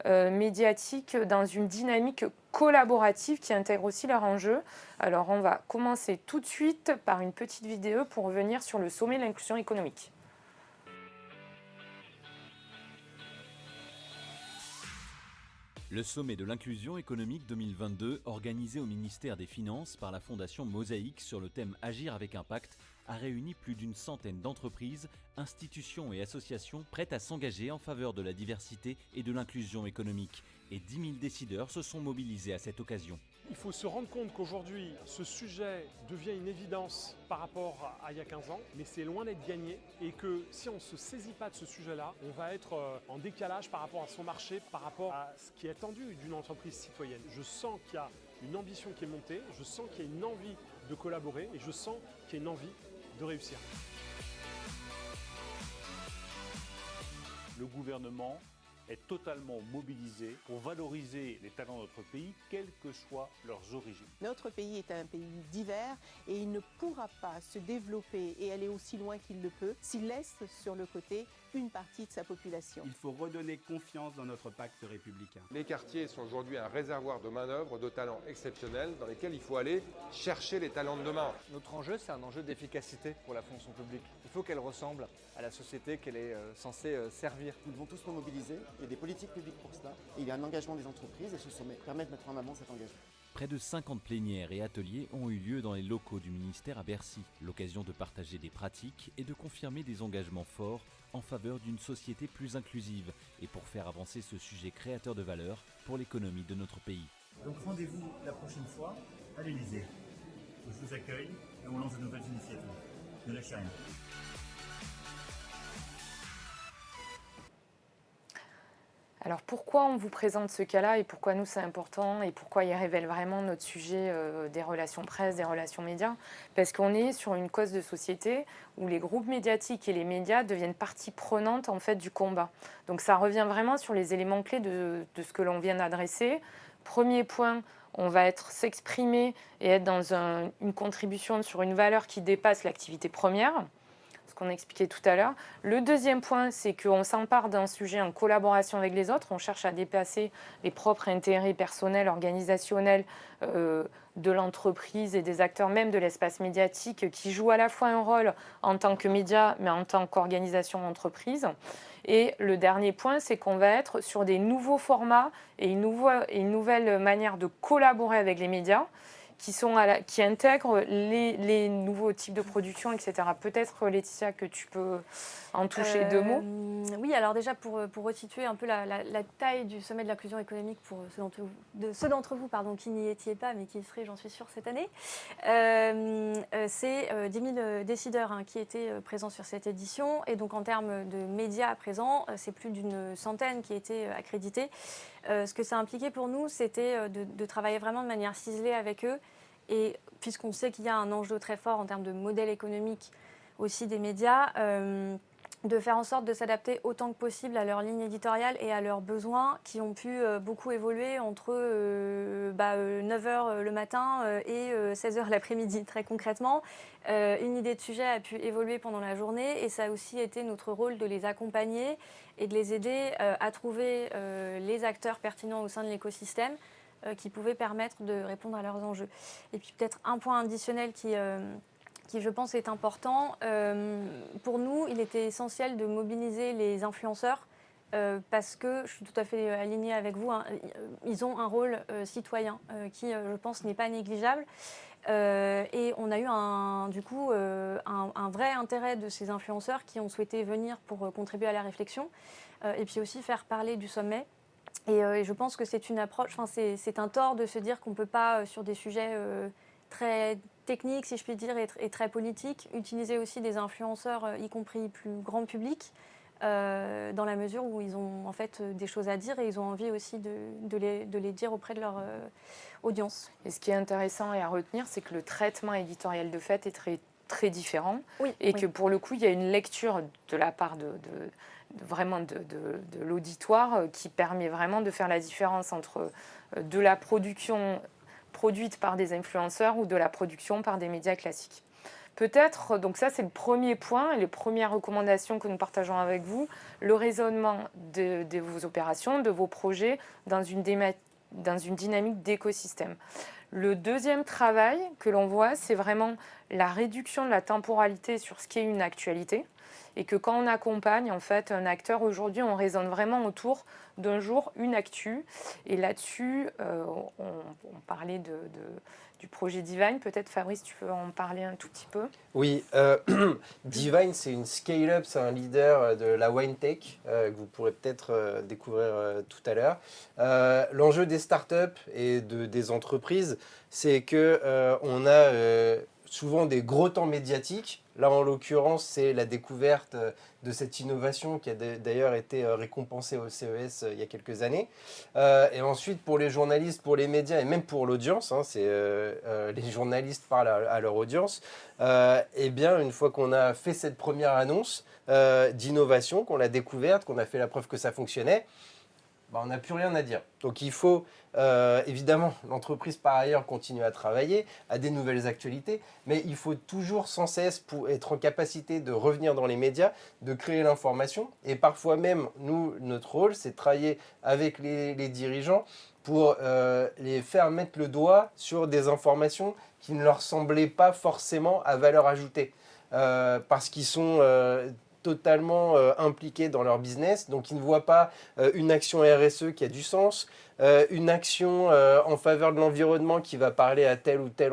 médiatique dans une dynamique collaborative qui intègre aussi leurs enjeux. Alors, on va commencer tout de suite par une petite vidéo pour revenir sur le sommet de l'inclusion économique. Le sommet de l'inclusion économique 2022, organisé au ministère des Finances par la Fondation Mosaïque sur le thème Agir avec impact, a réuni plus d'une centaine d'entreprises, institutions et associations prêtes à s'engager en faveur de la diversité et de l'inclusion économique. Et 10 000 décideurs se sont mobilisés à cette occasion. Il faut se rendre compte qu'aujourd'hui, ce sujet devient une évidence par rapport à il y a 15 ans, mais c'est loin d'être gagné et que si on ne se saisit pas de ce sujet-là, on va être en décalage par rapport à son marché, par rapport à ce qui est attendu d'une entreprise citoyenne. Je sens qu'il y a une ambition qui est montée, je sens qu'il y a une envie de collaborer et je sens qu'il y a une envie de réussir. Le gouvernement est totalement mobilisé pour valoriser les talents de notre pays, quelles que soient leurs origines. Notre pays est un pays divers et il ne pourra pas se développer et aller aussi loin qu'il le peut s'il laisse sur le côté une partie de sa population. Il faut redonner confiance dans notre pacte républicain. Les quartiers sont aujourd'hui un réservoir de main-d'œuvre, de talents exceptionnels dans lesquels il faut aller chercher les talents de demain. Notre enjeu, c'est un enjeu d'efficacité pour la fonction publique. Il faut qu'elle ressemble à la société qu'elle est censée servir. Nous devons tous nous mobiliser, il y a des politiques publiques pour cela, et il y a un engagement des entreprises et ce sommet permet de mettre en avant cet engagement. Près de 50 plénières et ateliers ont eu lieu dans les locaux du ministère à Bercy, l'occasion de partager des pratiques et de confirmer des engagements forts en faveur d'une société plus inclusive et pour faire avancer ce sujet créateur de valeur pour l'économie de notre pays. Donc rendez-vous la prochaine fois à l'Élysée. Je vous accueille et on lance de nouvelles initiatives. Ne lâchez rien. Alors pourquoi on vous présente ce cas-là et pourquoi nous c'est important et pourquoi il révèle vraiment notre sujet des relations presse, des relations médias? Parce qu'on est sur une cause de société où les groupes médiatiques et les médias deviennent partie prenante en fait du combat. Donc ça revient vraiment sur les éléments clés de ce que l'on vient d'adresser. Premier point, on va s'exprimer et être dans une contribution sur une valeur qui dépasse l'activité première. qu'on expliquait tout à l'heure. Le deuxième point, c'est qu'on s'empare d'un sujet en collaboration avec les autres. On cherche à dépasser les propres intérêts personnels, organisationnels de l'entreprise et des acteurs même de l'espace médiatique qui jouent à la fois un rôle en tant que média, mais en tant qu'organisation d'entreprise. Et le dernier point, c'est qu'on va être sur des nouveaux formats et une nouvelle manière de collaborer avec les médias qui intègrent les nouveaux types de production, etc. Peut-être, Laetitia, que tu peux en toucher 2 mots. Oui, alors déjà, pour resituer un peu la taille du sommet de l'inclusion économique pour ceux d'entre vous qui n'y étiez pas, mais qui y seraient, j'en suis sûre, cette année, c'est 10 000 décideurs qui étaient présents sur cette édition. Et donc, en termes de médias présents, c'est plus d'une centaine qui étaient accrédités. Ce que ça impliquait pour nous, c'était de travailler vraiment de manière ciselée avec eux. Et puisqu'on sait qu'il y a un enjeu très fort en termes de modèle économique aussi des médias, de faire en sorte de s'adapter autant que possible à leur ligne éditoriale et à leurs besoins qui ont pu beaucoup évoluer entre 9h le matin et 16h l'après-midi. Très concrètement, une idée de sujet a pu évoluer pendant la journée et ça a aussi été notre rôle de les accompagner et de les aider à trouver les acteurs pertinents au sein de l'écosystème qui pouvaient permettre de répondre à leurs enjeux. Et puis peut-être un point additionnel qui je pense est important. Pour nous, il était essentiel de mobiliser les influenceurs parce que, je suis tout à fait alignée avec vous, ils ont un rôle citoyen qui, je pense, n'est pas négligeable. Et on a eu un vrai intérêt de ces influenceurs qui ont souhaité venir pour contribuer à la réflexion et puis aussi faire parler du sommet. Et je pense que c'est une approche, c'est un tort de se dire qu'on ne peut pas, sur des sujets très techniques, si je puis dire, et très politiques, utiliser aussi des influenceurs, y compris plus grand public, dans la mesure où ils ont en fait des choses à dire et ils ont envie aussi de les dire auprès de leur audience. Et ce qui est intéressant et à retenir, c'est que le traitement éditorial de fait est très, très différent que pour le coup, il y a une lecture de la part de l'auditoire qui permet vraiment de faire la différence entre de la production produite par des influenceurs ou de la production par des médias classiques. Peut-être, donc ça c'est le premier point et les premières recommandations que nous partageons avec vous, le raisonnement de vos opérations, de vos projets dans une dynamique d'écosystème. Le deuxième travail que l'on voit, c'est vraiment la réduction de la temporalité sur ce qui est une actualité. Et que quand on accompagne en fait un acteur, aujourd'hui on raisonne vraiment autour d'un jour, une actu. Et là-dessus, on parlait du projet Divine. Peut-être Fabrice, tu peux en parler un tout petit peu. Oui, Divine, c'est une scale-up, c'est un leader de la wine tech que vous pourrez peut-être découvrir tout à l'heure. L'enjeu des startups et des entreprises, c'est qu'on a souvent des gros temps médiatiques. Là, en l'occurrence, c'est la découverte de cette innovation qui a d'ailleurs été récompensée au CES il y a quelques années. Et ensuite, pour les journalistes, pour les médias et même pour l'audience, les journalistes parlent à leur audience, et bien, une fois qu'on a fait cette première annonce d'innovation, qu'on l'a découverte, qu'on a fait la preuve que ça fonctionnait, on n'a plus rien à dire. Donc il faut évidemment, l'entreprise par ailleurs continue à travailler, à des nouvelles actualités, mais il faut toujours sans cesse pour être en capacité de revenir dans les médias, de créer l'information. Et parfois même, nous, notre rôle, c'est de travailler avec les dirigeants pour les faire mettre le doigt sur des informations qui ne leur semblaient pas forcément à valeur ajoutée. Parce qu'ils sont totalement impliqués dans leur business, donc ils ne voient pas une action RSE qui a du sens, une action en faveur de l'environnement qui va parler à tel ou tel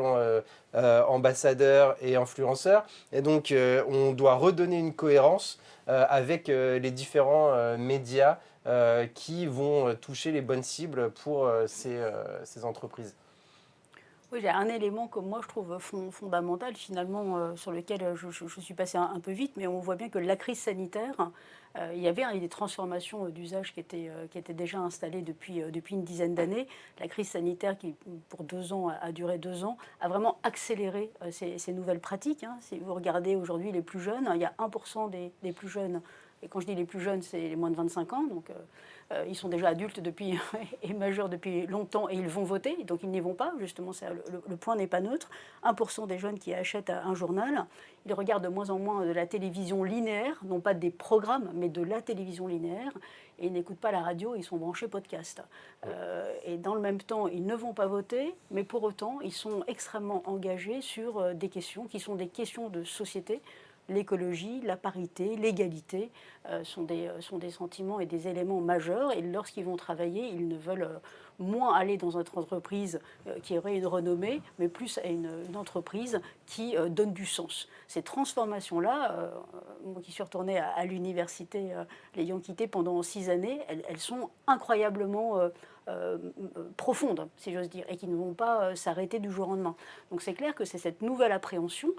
ambassadeur et influenceur. Et donc on doit redonner une cohérence avec les différents médias qui vont toucher les bonnes cibles pour ces entreprises. Oui, j'ai un élément que moi je trouve fondamental finalement sur lequel je suis passée un peu vite, mais on voit bien que la crise sanitaire, il y avait des transformations d'usage qui étaient déjà installées depuis une dizaine d'années. La crise sanitaire qui pour 2 ans a duré 2 ans a vraiment accéléré ces nouvelles pratiques. Si vous regardez aujourd'hui les plus jeunes, il y a 1% des plus jeunes Et quand je dis les plus jeunes, c'est les moins de 25 ans. Donc, ils sont déjà adultes depuis et majeurs depuis longtemps et ils vont voter. Donc, ils n'y vont pas. Justement, le point n'est pas neutre. 1% des jeunes qui achètent un journal, ils regardent de moins en moins de la télévision linéaire, non pas des programmes, mais de la télévision linéaire. Et ils n'écoutent pas la radio, ils sont branchés podcast. Et dans le même temps, ils ne vont pas voter, mais pour autant, ils sont extrêmement engagés sur des questions qui sont des questions de société. L'écologie, la parité, l'égalité sont des sentiments et des éléments majeurs. Et lorsqu'ils vont travailler, ils ne veulent moins aller dans une entreprise qui aurait une renommée, mais plus à une entreprise qui donne du sens. Ces transformations-là, moi qui suis retournée à l'université, l'ayant quittée pendant 6 années, elles sont incroyablement profondes, si j'ose dire, et qui ne vont pas s'arrêter du jour au lendemain. Donc c'est clair que c'est cette nouvelle appréhension.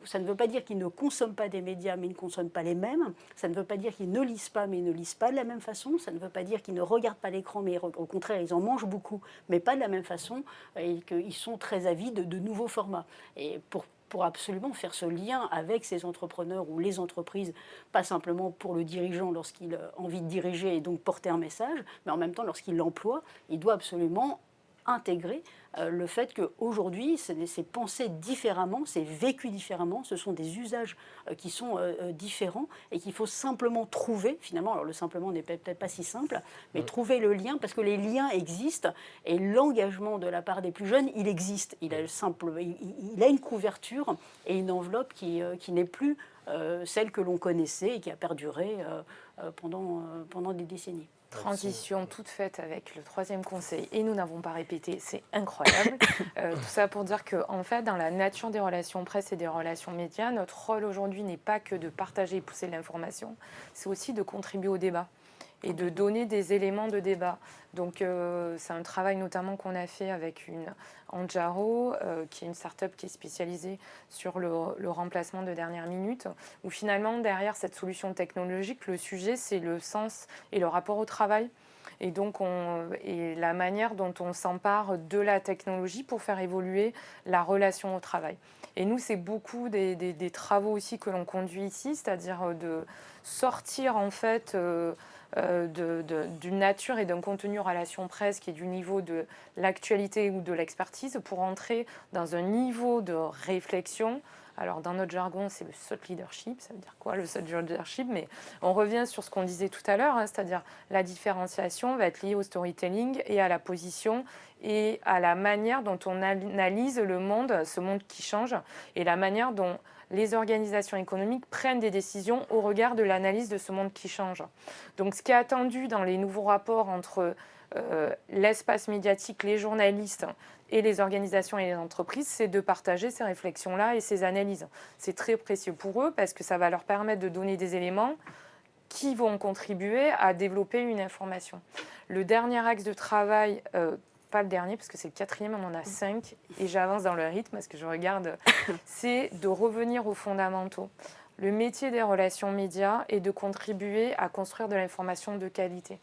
Ça ne veut pas dire qu'ils ne consomment pas des médias, mais ils ne consomment pas les mêmes. Ça ne veut pas dire qu'ils ne lisent pas, mais ils ne lisent pas de la même façon. Ça ne veut pas dire qu'ils ne regardent pas l'écran, mais au contraire, ils en mangent beaucoup, mais pas de la même façon, et qu'ils sont très avides de nouveaux formats. Et pour absolument faire ce lien avec ces entrepreneurs ou les entreprises, pas simplement pour le dirigeant lorsqu'il a envie de diriger et donc porter un message, mais en même temps, lorsqu'il l'emploie, il doit absolument intégrer le fait qu'aujourd'hui, c'est pensé différemment, c'est vécu différemment, ce sont des usages qui sont différents et qu'il faut simplement trouver, finalement, alors le simplement n'est peut-être pas si simple, mais trouver le lien, parce que les liens existent et l'engagement de la part des plus jeunes, il existe. Il a une couverture et une enveloppe qui n'est plus celle que l'on connaissait et qui a perduré pendant des décennies. Transition toute faite avec le 3e conseil et nous n'avons pas répété, c'est incroyable. Tout ça pour dire que en fait, dans la nature des relations presse et des relations médias, notre rôle aujourd'hui n'est pas que de partager et pousser l'information, c'est aussi de contribuer au débat et de donner des éléments de débat. Donc c'est un travail notamment qu'on a fait avec Anjaro, qui est une start-up qui est spécialisée sur le remplacement de dernière minute, où finalement derrière cette solution technologique, le sujet c'est le sens et le rapport au travail. Et donc et la manière dont on s'empare de la technologie pour faire évoluer la relation au travail. Et nous, c'est beaucoup des travaux aussi que l'on conduit ici, c'est-à-dire de sortir en fait d'une nature et d'un contenu relation presse qui est du niveau de l'actualité ou de l'expertise pour entrer dans un niveau de réflexion. Alors dans notre jargon, c'est le thought leadership. Ça veut dire quoi le thought leadership? Mais on revient sur ce qu'on disait tout à l'heure, c'est-à-dire la différenciation va être liée au storytelling et à la position et à la manière dont on analyse le monde, ce monde qui change, et la manière dont les organisations économiques prennent des décisions au regard de l'analyse de ce monde qui change. Donc ce qui est attendu dans les nouveaux rapports entre l'espace médiatique, les journalistes et les organisations et les entreprises, c'est de partager ces réflexions-là et ces analyses. C'est très précieux pour eux parce que ça va leur permettre de donner des éléments qui vont contribuer à développer une information. Le dernier axe de travail, pas le dernier parce que c'est le 4e, on en a 5 et j'avance dans le rythme parce que je regarde, c'est de revenir aux fondamentaux. Le métier des relations médias est de contribuer à construire de l'information de qualité.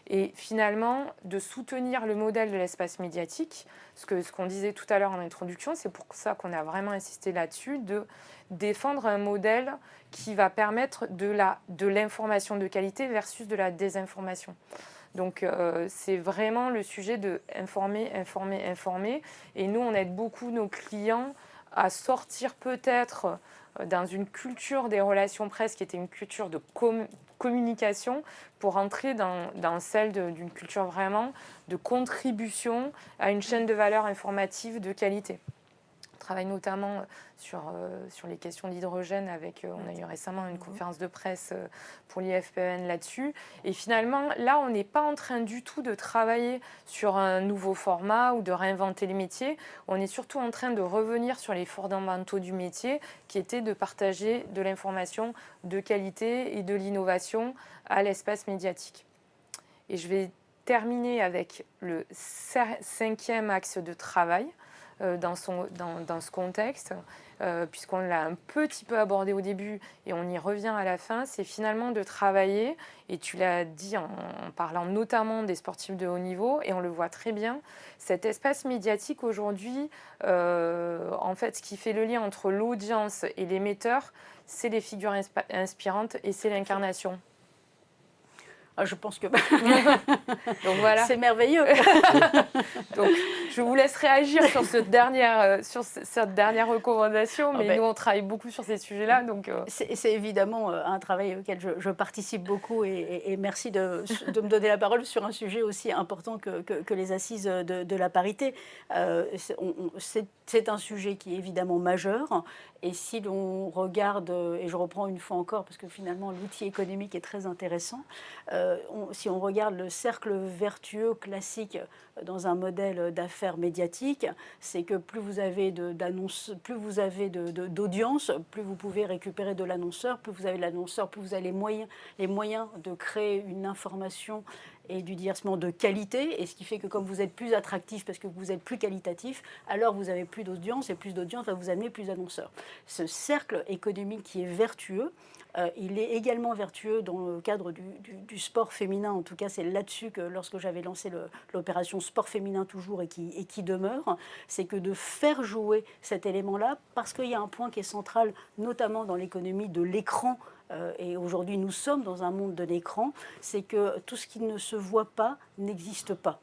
Et finalement, de soutenir le modèle de l'espace médiatique, ce qu'on disait tout à l'heure en introduction, c'est pour ça qu'on a vraiment insisté là-dessus, de défendre un modèle qui va permettre de l'information de qualité versus de la désinformation. Donc c'est vraiment le sujet de informer. Et nous, on aide beaucoup nos clients à sortir peut-être dans une culture des relations presse qui était une culture de communication pour entrer dans celle d'une culture vraiment de contribution à une chaîne de valeur informative de qualité. On travaille notamment sur les questions d'hydrogène on a eu récemment une conférence de presse pour l'IFPEN là-dessus. Et finalement, là, on n'est pas en train du tout de travailler sur un nouveau format ou de réinventer les métiers. On est surtout en train de revenir sur les fondamentaux du métier qui étaient de partager de l'information de qualité et de l'innovation à l'espace médiatique. Et je vais terminer avec le 5e axe de travail dans ce contexte, puisqu'on l'a un petit peu abordé au début et on y revient à la fin, c'est finalement de travailler, et tu l'as dit en parlant notamment des sportifs de haut niveau, et on le voit très bien, cet espace médiatique aujourd'hui, en fait, ce qui fait le lien entre l'audience et l'émetteur, c'est les figures inspirantes et c'est l'incarnation. Ah, je pense que Donc voilà. c'est merveilleux. Donc je vous laisse réagir sur cette dernière recommandation, mais nous on travaille beaucoup sur ces sujets-là. Donc c'est évidemment un travail auquel je participe beaucoup et merci de me donner la parole sur un sujet aussi important que les assises de la parité. C'est un sujet qui est évidemment majeur et si l'on regarde, et je reprends une fois encore parce que finalement l'outil économique est très intéressant, si on regarde le cercle vertueux classique dans un modèle d'affaires médiatique, c'est que plus vous avez d'audience, plus vous pouvez récupérer de l'annonceur, plus vous avez de l'annonceur, plus vous avez les moyens de créer une information et du divertissement de qualité, et ce qui fait que comme vous êtes plus attractif parce que vous êtes plus qualitatif, alors vous avez plus d'audience, et plus d'audience va vous amener plus d'annonceurs. Ce cercle économique qui est vertueux, il est également vertueux dans le cadre du sport féminin. En tout cas, c'est là-dessus que lorsque j'avais lancé l'opération sport féminin toujours et qui demeure, c'est que de faire jouer cet élément-là, parce qu'il y a un point qui est central, notamment dans l'économie de l'écran, et aujourd'hui nous sommes dans un monde de l'écran, c'est que tout ce qui ne se voit pas n'existe pas.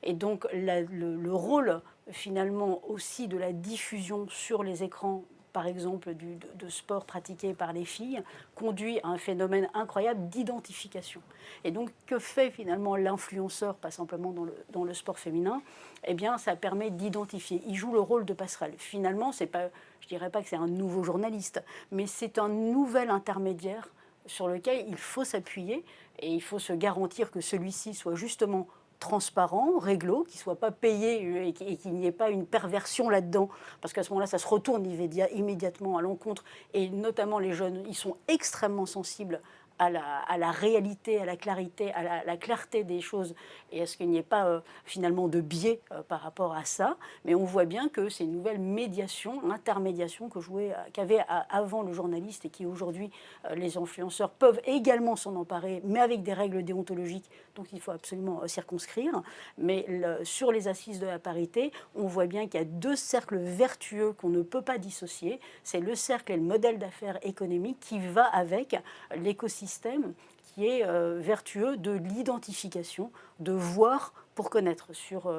Et donc le rôle finalement aussi de la diffusion sur les écrans, par exemple de sport pratiqué par les filles, conduit à un phénomène incroyable d'identification. Et donc que fait finalement l'influenceur, pas simplement dans le sport féminin? Eh bien ça permet d'identifier, il joue le rôle de passerelle. Finalement, c'est pas, je dirais pas que c'est un nouveau journaliste, mais c'est un nouvel intermédiaire sur lequel il faut s'appuyer et il faut se garantir que celui-ci soit justement transparent, réglo, qu'il ne soit pas payé et qu'il n'y ait pas une perversion là-dedans, parce qu'à ce moment-là, ça se retourne immédiatement à l'encontre, et notamment les jeunes, ils sont extrêmement sensibles à la réalité, à la clarité, à la clarté des choses, et à ce qu'il n'y ait pas finalement de biais par rapport à ça. Mais on voit bien que c'est une nouvelle médiation, intermédiation qu'avait avant le journaliste et qui aujourd'hui les influenceurs peuvent également s'en emparer, mais avec des règles déontologiques, donc il faut absolument circonscrire. Mais sur les assises de la parité, on voit bien qu'il y a deux cercles vertueux qu'on ne peut pas dissocier. C'est le cercle et le modèle d'affaires économique qui va avec l'écosystème qui est vertueux de l'identification, de voir pour connaître. Sur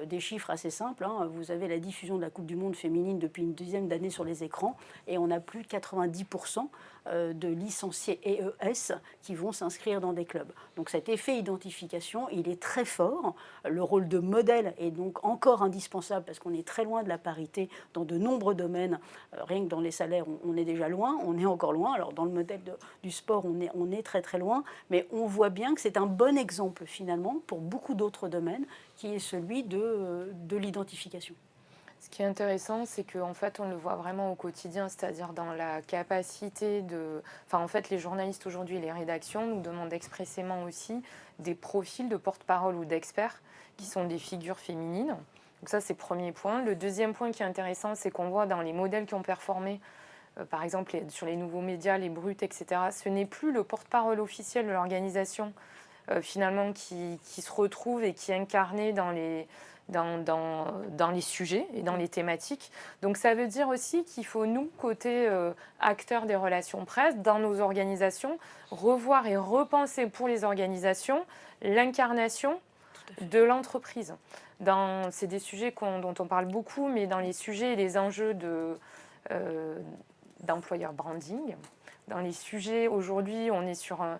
des chiffres assez simples, vous avez la diffusion de la Coupe du Monde féminine depuis une dizaine d'années sur les écrans, et on a plus de 90% de licenciés EES qui vont s'inscrire dans des clubs. Donc cet effet identification, il est très fort. Le rôle de modèle est donc encore indispensable parce qu'on est très loin de la parité dans de nombreux domaines. Rien que dans les salaires, on est déjà loin, on est encore loin. Alors dans le modèle du sport, on est très très loin, mais on voit bien que c'est un bon exemple finalement pour beaucoup d'autres domaines qui est celui de l'identification. Ce qui est intéressant, c'est qu'en fait, on le voit vraiment au quotidien, c'est-à-dire dans la capacité de... Enfin, en fait, les journalistes aujourd'hui, les rédactions nous demandent expressément aussi des profils de porte-parole ou d'experts qui sont des figures féminines. Donc ça, c'est le premier point. Le deuxième point qui est intéressant, c'est qu'on voit dans les modèles qui ont performé, par exemple sur les nouveaux médias, les bruts, etc., ce n'est plus le porte-parole officiel de l'organisation, finalement, qui se retrouve et qui est incarné dans les sujets et dans les thématiques. Donc ça veut dire aussi qu'il faut, nous, côté acteurs des relations presse, dans nos organisations, revoir et repenser pour les organisations l'incarnation de l'entreprise. C'est des sujets dont on parle beaucoup, mais dans les sujets et les enjeux d'employer branding, dans les sujets, aujourd'hui, on est sur un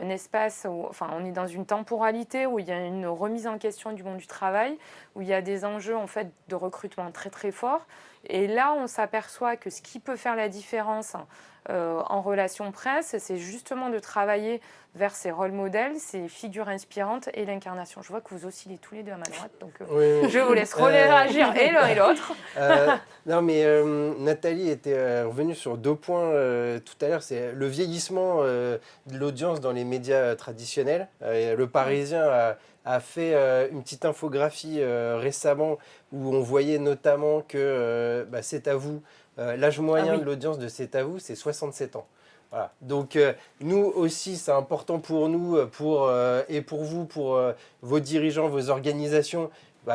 espace, on est dans une temporalité où il y a une remise en question du monde du travail, où il y a des enjeux en fait, de recrutement très très forts. Et là, on s'aperçoit que ce qui peut faire la différence en relation presse, c'est justement de travailler vers ces rôles modèles, ces figures inspirantes et l'incarnation. Je vois que vous oscillez tous les deux à ma droite, donc oui. Je vous laisse réagir et l'un et l'autre. Non, mais Nathalie était revenue sur deux points tout à l'heure. C'est le vieillissement de l'audience dans les médias traditionnels. Le Parisien a fait une petite infographie récemment où on voyait notamment que C'est à vous, l'âge moyen de l'audience de C'est à vous, c'est 67 ans. Voilà. Donc nous aussi, c'est important pour nous et pour vous, pour vos dirigeants, vos organisations,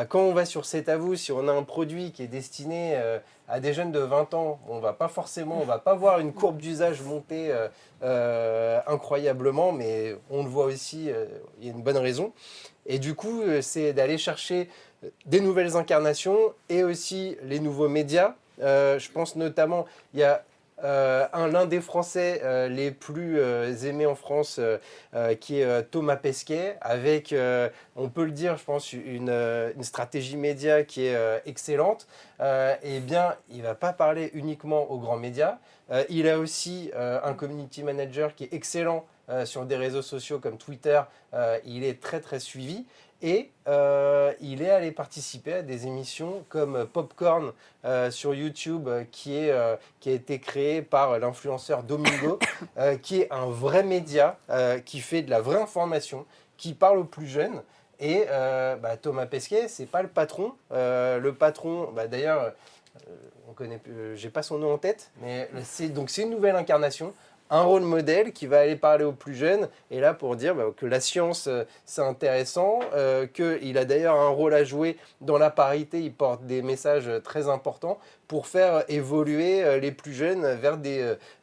quand on va sur C'est à vous, si on a un produit qui est destiné à des jeunes de 20 ans, on va pas voir une courbe d'usage monter incroyablement, mais on le voit aussi, il y a une bonne raison. Et du coup, c'est d'aller chercher des nouvelles incarnations et aussi les nouveaux médias. Je pense notamment, il y a l'un des Français les plus aimés en France, qui est Thomas Pesquet, avec, on peut le dire, je pense, une stratégie média qui est excellente. Eh bien, il ne va pas parler uniquement aux grands médias. Il a aussi un community manager qui est excellent sur des réseaux sociaux comme Twitter. Il est très très suivi. Et il est allé participer à des émissions comme Popcorn sur YouTube, qui a été créé par l'influenceur Domingo, qui est un vrai média, qui fait de la vraie information, qui parle aux plus jeunes. Et Thomas Pesquet, c'est pas le patron. Le patron, d'ailleurs, on connaît, j'ai pas son nom en tête, mais c'est une nouvelle incarnation. Un rôle modèle qui va aller parler aux plus jeunes, et là pour dire que la science c'est intéressant, qu'il a d'ailleurs un rôle à jouer dans la parité, il porte des messages très importants pour faire évoluer les plus jeunes vers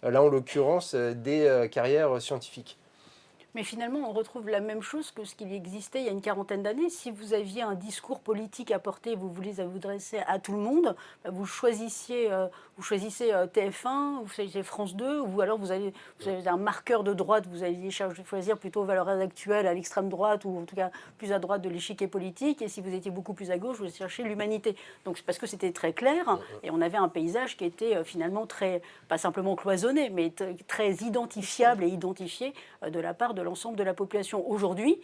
là en l'occurrence, des carrières scientifiques. Mais finalement, on retrouve la même chose que ce qui existait il y a une quarantaine d'années. Si vous aviez un discours politique à porter, vous vouliez vous adresser à tout le monde, vous choisissez TF1, vous choisissez France 2, ou alors vous avez un marqueur de droite, vous alliez choisir plutôt valeurs actuelles à l'extrême droite, ou en tout cas plus à droite de l'échiquier politique. Et si vous étiez beaucoup plus à gauche, vous cherchiez l'humanité. Donc c'est parce que c'était très clair, et on avait un paysage qui était finalement très, pas simplement cloisonné, mais très identifiable et identifié de la part de l'ensemble de la population. Aujourd'hui,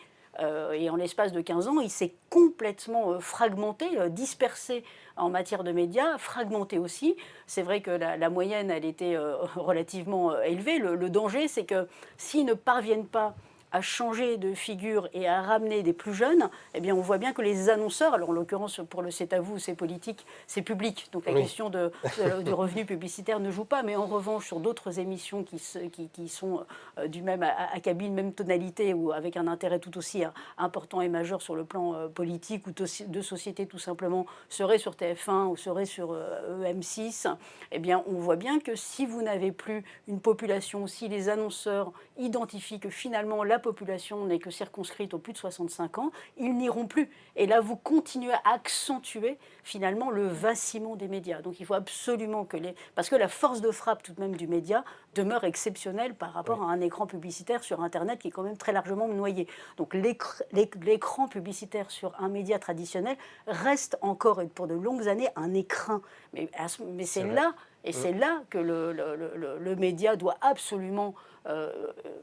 et en l'espace de 15 ans, il s'est complètement fragmenté, dispersé en matière de médias, fragmenté aussi. C'est vrai que la moyenne, elle était relativement élevée. Le danger, c'est que s'ils ne parviennent pas à changer de figure et à ramener des plus jeunes, eh bien on voit bien que les annonceurs, alors en l'occurrence pour le C'est à vous, c'est politique, c'est public, donc la question du revenu publicitaire ne joue pas, mais en revanche sur d'autres émissions qui sont du même acabit, même tonalité, ou avec un intérêt tout aussi important et majeur sur le plan politique ou de société tout simplement, serait sur TF1 ou serait sur M6, eh bien on voit bien que si vous n'avez plus une population, si les annonceurs identifient que finalement la population n'est que circonscrite aux plus de 65 ans, ils n'iront plus. Et là, vous continuez à accentuer finalement le vacillement des médias. Donc il faut absolument parce que la force de frappe tout de même du média demeure exceptionnelle par rapport à un écran publicitaire sur Internet qui est quand même très largement noyé. Donc l'écran publicitaire sur un média traditionnel reste encore, et pour de longues années, un écrin. Mais c'est là, et c'est là que le média doit absolument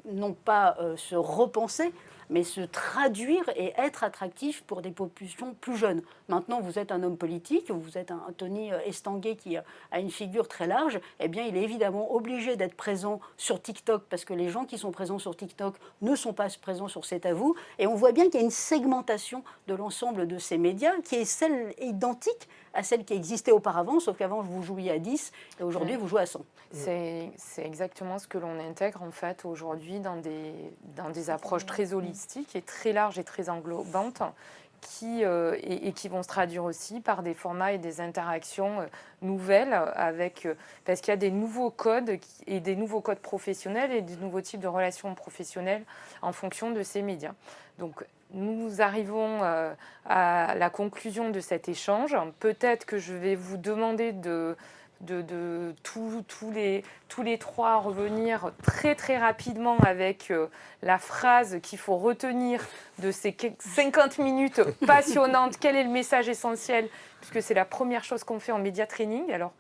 non pas se repenser, mais se traduire et être attractif pour des populations plus jeunes. Maintenant, vous êtes un homme politique, vous êtes un Tony Estanguet qui a une figure très large, eh bien, il est évidemment obligé d'être présent sur TikTok, parce que les gens qui sont présents sur TikTok ne sont pas présents sur C'est à vous, et on voit bien qu'il y a une segmentation de l'ensemble de ces médias qui est celle identique à celle qui existait auparavant, sauf qu'avant, vous jouiez à 10, et aujourd'hui, vous jouez à 100. C'est exactement ce que l'on intègre en fait aujourd'hui dans des approches très holistiques et très larges et très englobantes qui vont se traduire aussi par des formats et des interactions nouvelles parce qu'il y a des nouveaux codes et des nouveaux codes professionnels et des nouveaux types de relations professionnelles en fonction de ces médias. Donc nous arrivons à la conclusion de cet échange. Peut-être que je vais vous demander de tous les trois revenir très très rapidement avec la phrase qu'il faut retenir de ces 50 minutes passionnantes. Quel est le message essentiel, puisque c'est la première chose qu'on fait en média training. Alors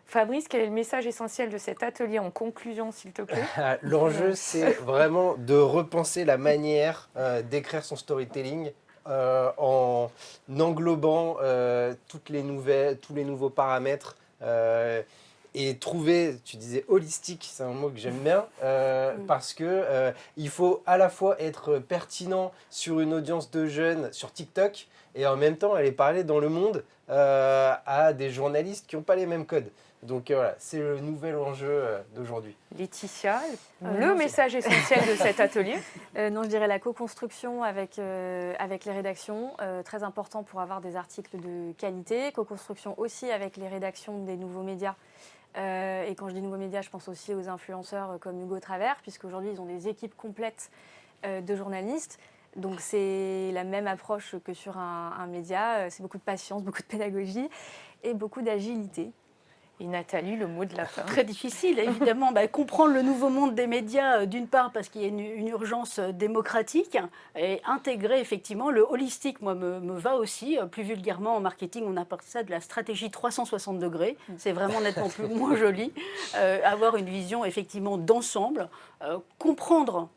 Fabrice, quel est le message essentiel de cet atelier en conclusion, s'il te plaît? L'enjeu, c'est vraiment de repenser la manière d'écrire son storytelling en englobant tous les nouveaux paramètres. Et trouver, tu disais holistique, c'est un mot que j'aime bien, parce que il faut à la fois être pertinent sur une audience de jeunes sur TikTok et en même temps aller parler dans le monde à des journalistes qui n'ont pas les mêmes codes. Donc voilà, c'est le nouvel enjeu d'aujourd'hui. Laetitia, le non, message essentiel de cet atelier? Non, je dirais la co-construction avec les rédactions, très important pour avoir des articles de qualité. Co-construction aussi avec les rédactions des nouveaux médias. Et quand je dis nouveaux médias, je pense aussi aux influenceurs comme Hugo Travers, puisqu'aujourd'hui, ils ont des équipes complètes de journalistes. Donc c'est la même approche que sur un média. C'est beaucoup de patience, beaucoup de pédagogie et beaucoup d'agilité. Et Nathalie, le mot de la fin. Très difficile, évidemment. Comprendre le nouveau monde des médias, d'une part parce qu'il y a une urgence démocratique, et intégrer effectivement le holistique, moi, me va aussi. Plus vulgairement, en marketing, on appelle ça de la stratégie 360 degrés. C'est vraiment nettement moins joli. Avoir une vision effectivement d'ensemble, comprendre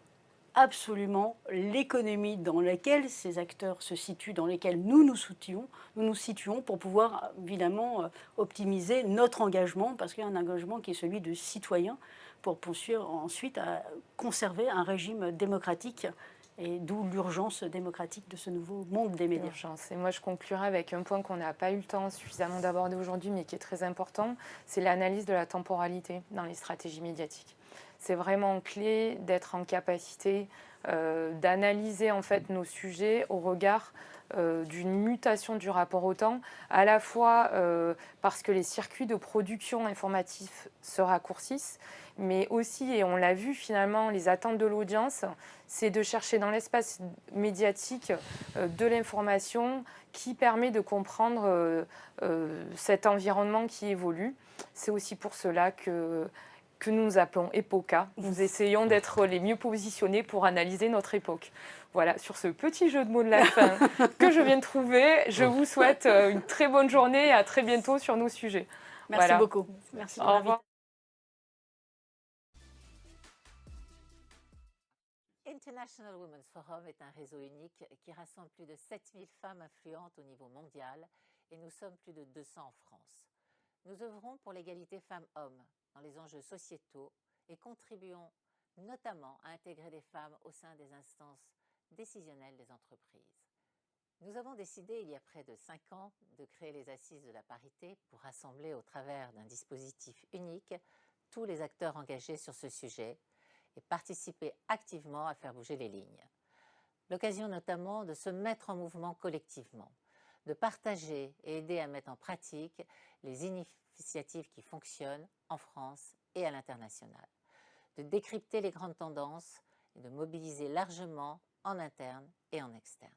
absolument l'économie dans laquelle ces acteurs se situent, dans lesquels nous nous situons pour pouvoir évidemment optimiser notre engagement, parce qu'il y a un engagement qui est celui de citoyen, pour poursuivre ensuite à conserver un régime démocratique, et d'où l'urgence démocratique de ce nouveau monde des médias. Et moi, je conclurai avec un point qu'on n'a pas eu le temps suffisamment d'aborder aujourd'hui, mais qui est très important, c'est l'analyse de la temporalité dans les stratégies médiatiques. C'est vraiment clé d'être en capacité d'analyser en fait nos sujets au regard d'une mutation du rapport au temps, à la fois parce que les circuits de production informatifs se raccourcissent, mais aussi, et on l'a vu finalement, les attentes de l'audience, c'est de chercher dans l'espace médiatique de l'information qui permet de comprendre cet environnement qui évolue. C'est aussi pour cela que nous nous appelons EPOCA. Nous essayons d'être les mieux positionnés pour analyser notre époque. Voilà, sur ce petit jeu de mots de la fin que je viens de trouver, je vous souhaite une très bonne journée et à très bientôt sur nos sujets. Merci beaucoup. Merci. Au revoir. International Women's Forum est un réseau unique qui rassemble plus de 7000 femmes influentes au niveau mondial et nous sommes plus de 200 en France. Nous œuvrons pour l'égalité femmes-hommes dans les enjeux sociétaux et contribuons notamment à intégrer des femmes au sein des instances décisionnelles des entreprises. Nous avons décidé il y a près de 5 ans de créer les Assises de la parité pour rassembler au travers d'un dispositif unique tous les acteurs engagés sur ce sujet et participer activement à faire bouger les lignes. L'occasion notamment de se mettre en mouvement collectivement, de partager et aider à mettre en pratique les initiatives qui fonctionnent en France et à l'international, de décrypter les grandes tendances et de mobiliser largement en interne et en externe.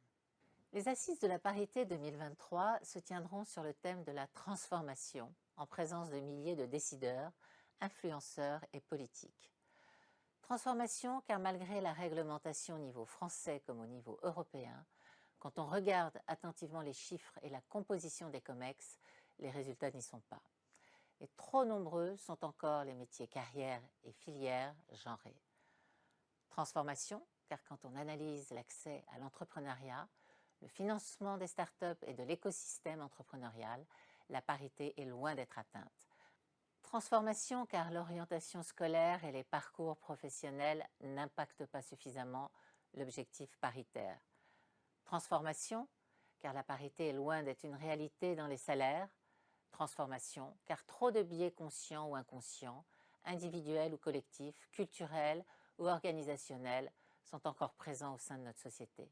Les Assises de la parité 2023 se tiendront sur le thème de la transformation en présence de milliers de décideurs, influenceurs et politiques. Transformation car malgré la réglementation au niveau français comme au niveau européen, quand on regarde attentivement les chiffres et la composition des COMEX, les résultats n'y sont pas. Et trop nombreux sont encore les métiers carrières et filières genrées. Transformation, car quand on analyse l'accès à l'entrepreneuriat, le financement des startups et de l'écosystème entrepreneurial, la parité est loin d'être atteinte. Transformation, car l'orientation scolaire et les parcours professionnels n'impactent pas suffisamment l'objectif paritaire. Transformation, car la parité est loin d'être une réalité dans les salaires. Transformation, car trop de biais conscients ou inconscients, individuels ou collectifs, culturels ou organisationnels sont encore présents au sein de notre société.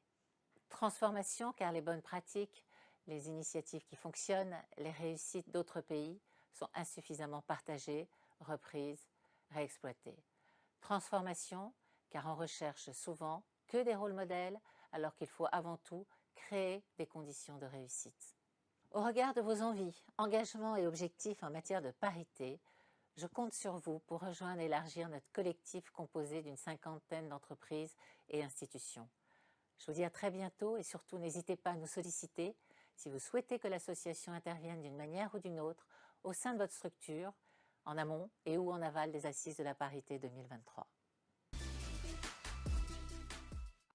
Transformation, car les bonnes pratiques, les initiatives qui fonctionnent, les réussites d'autres pays sont insuffisamment partagées, reprises, réexploitées. Transformation, car on recherche souvent que des rôles modèles, alors qu'il faut avant tout créer des conditions de réussite. Au regard de vos envies, engagements et objectifs en matière de parité, je compte sur vous pour rejoindre et élargir notre collectif composé d'une 50aine d'entreprises et institutions. Je vous dis à très bientôt et surtout n'hésitez pas à nous solliciter si vous souhaitez que l'association intervienne d'une manière ou d'une autre au sein de votre structure, en amont et ou en aval des Assises de la parité 2023.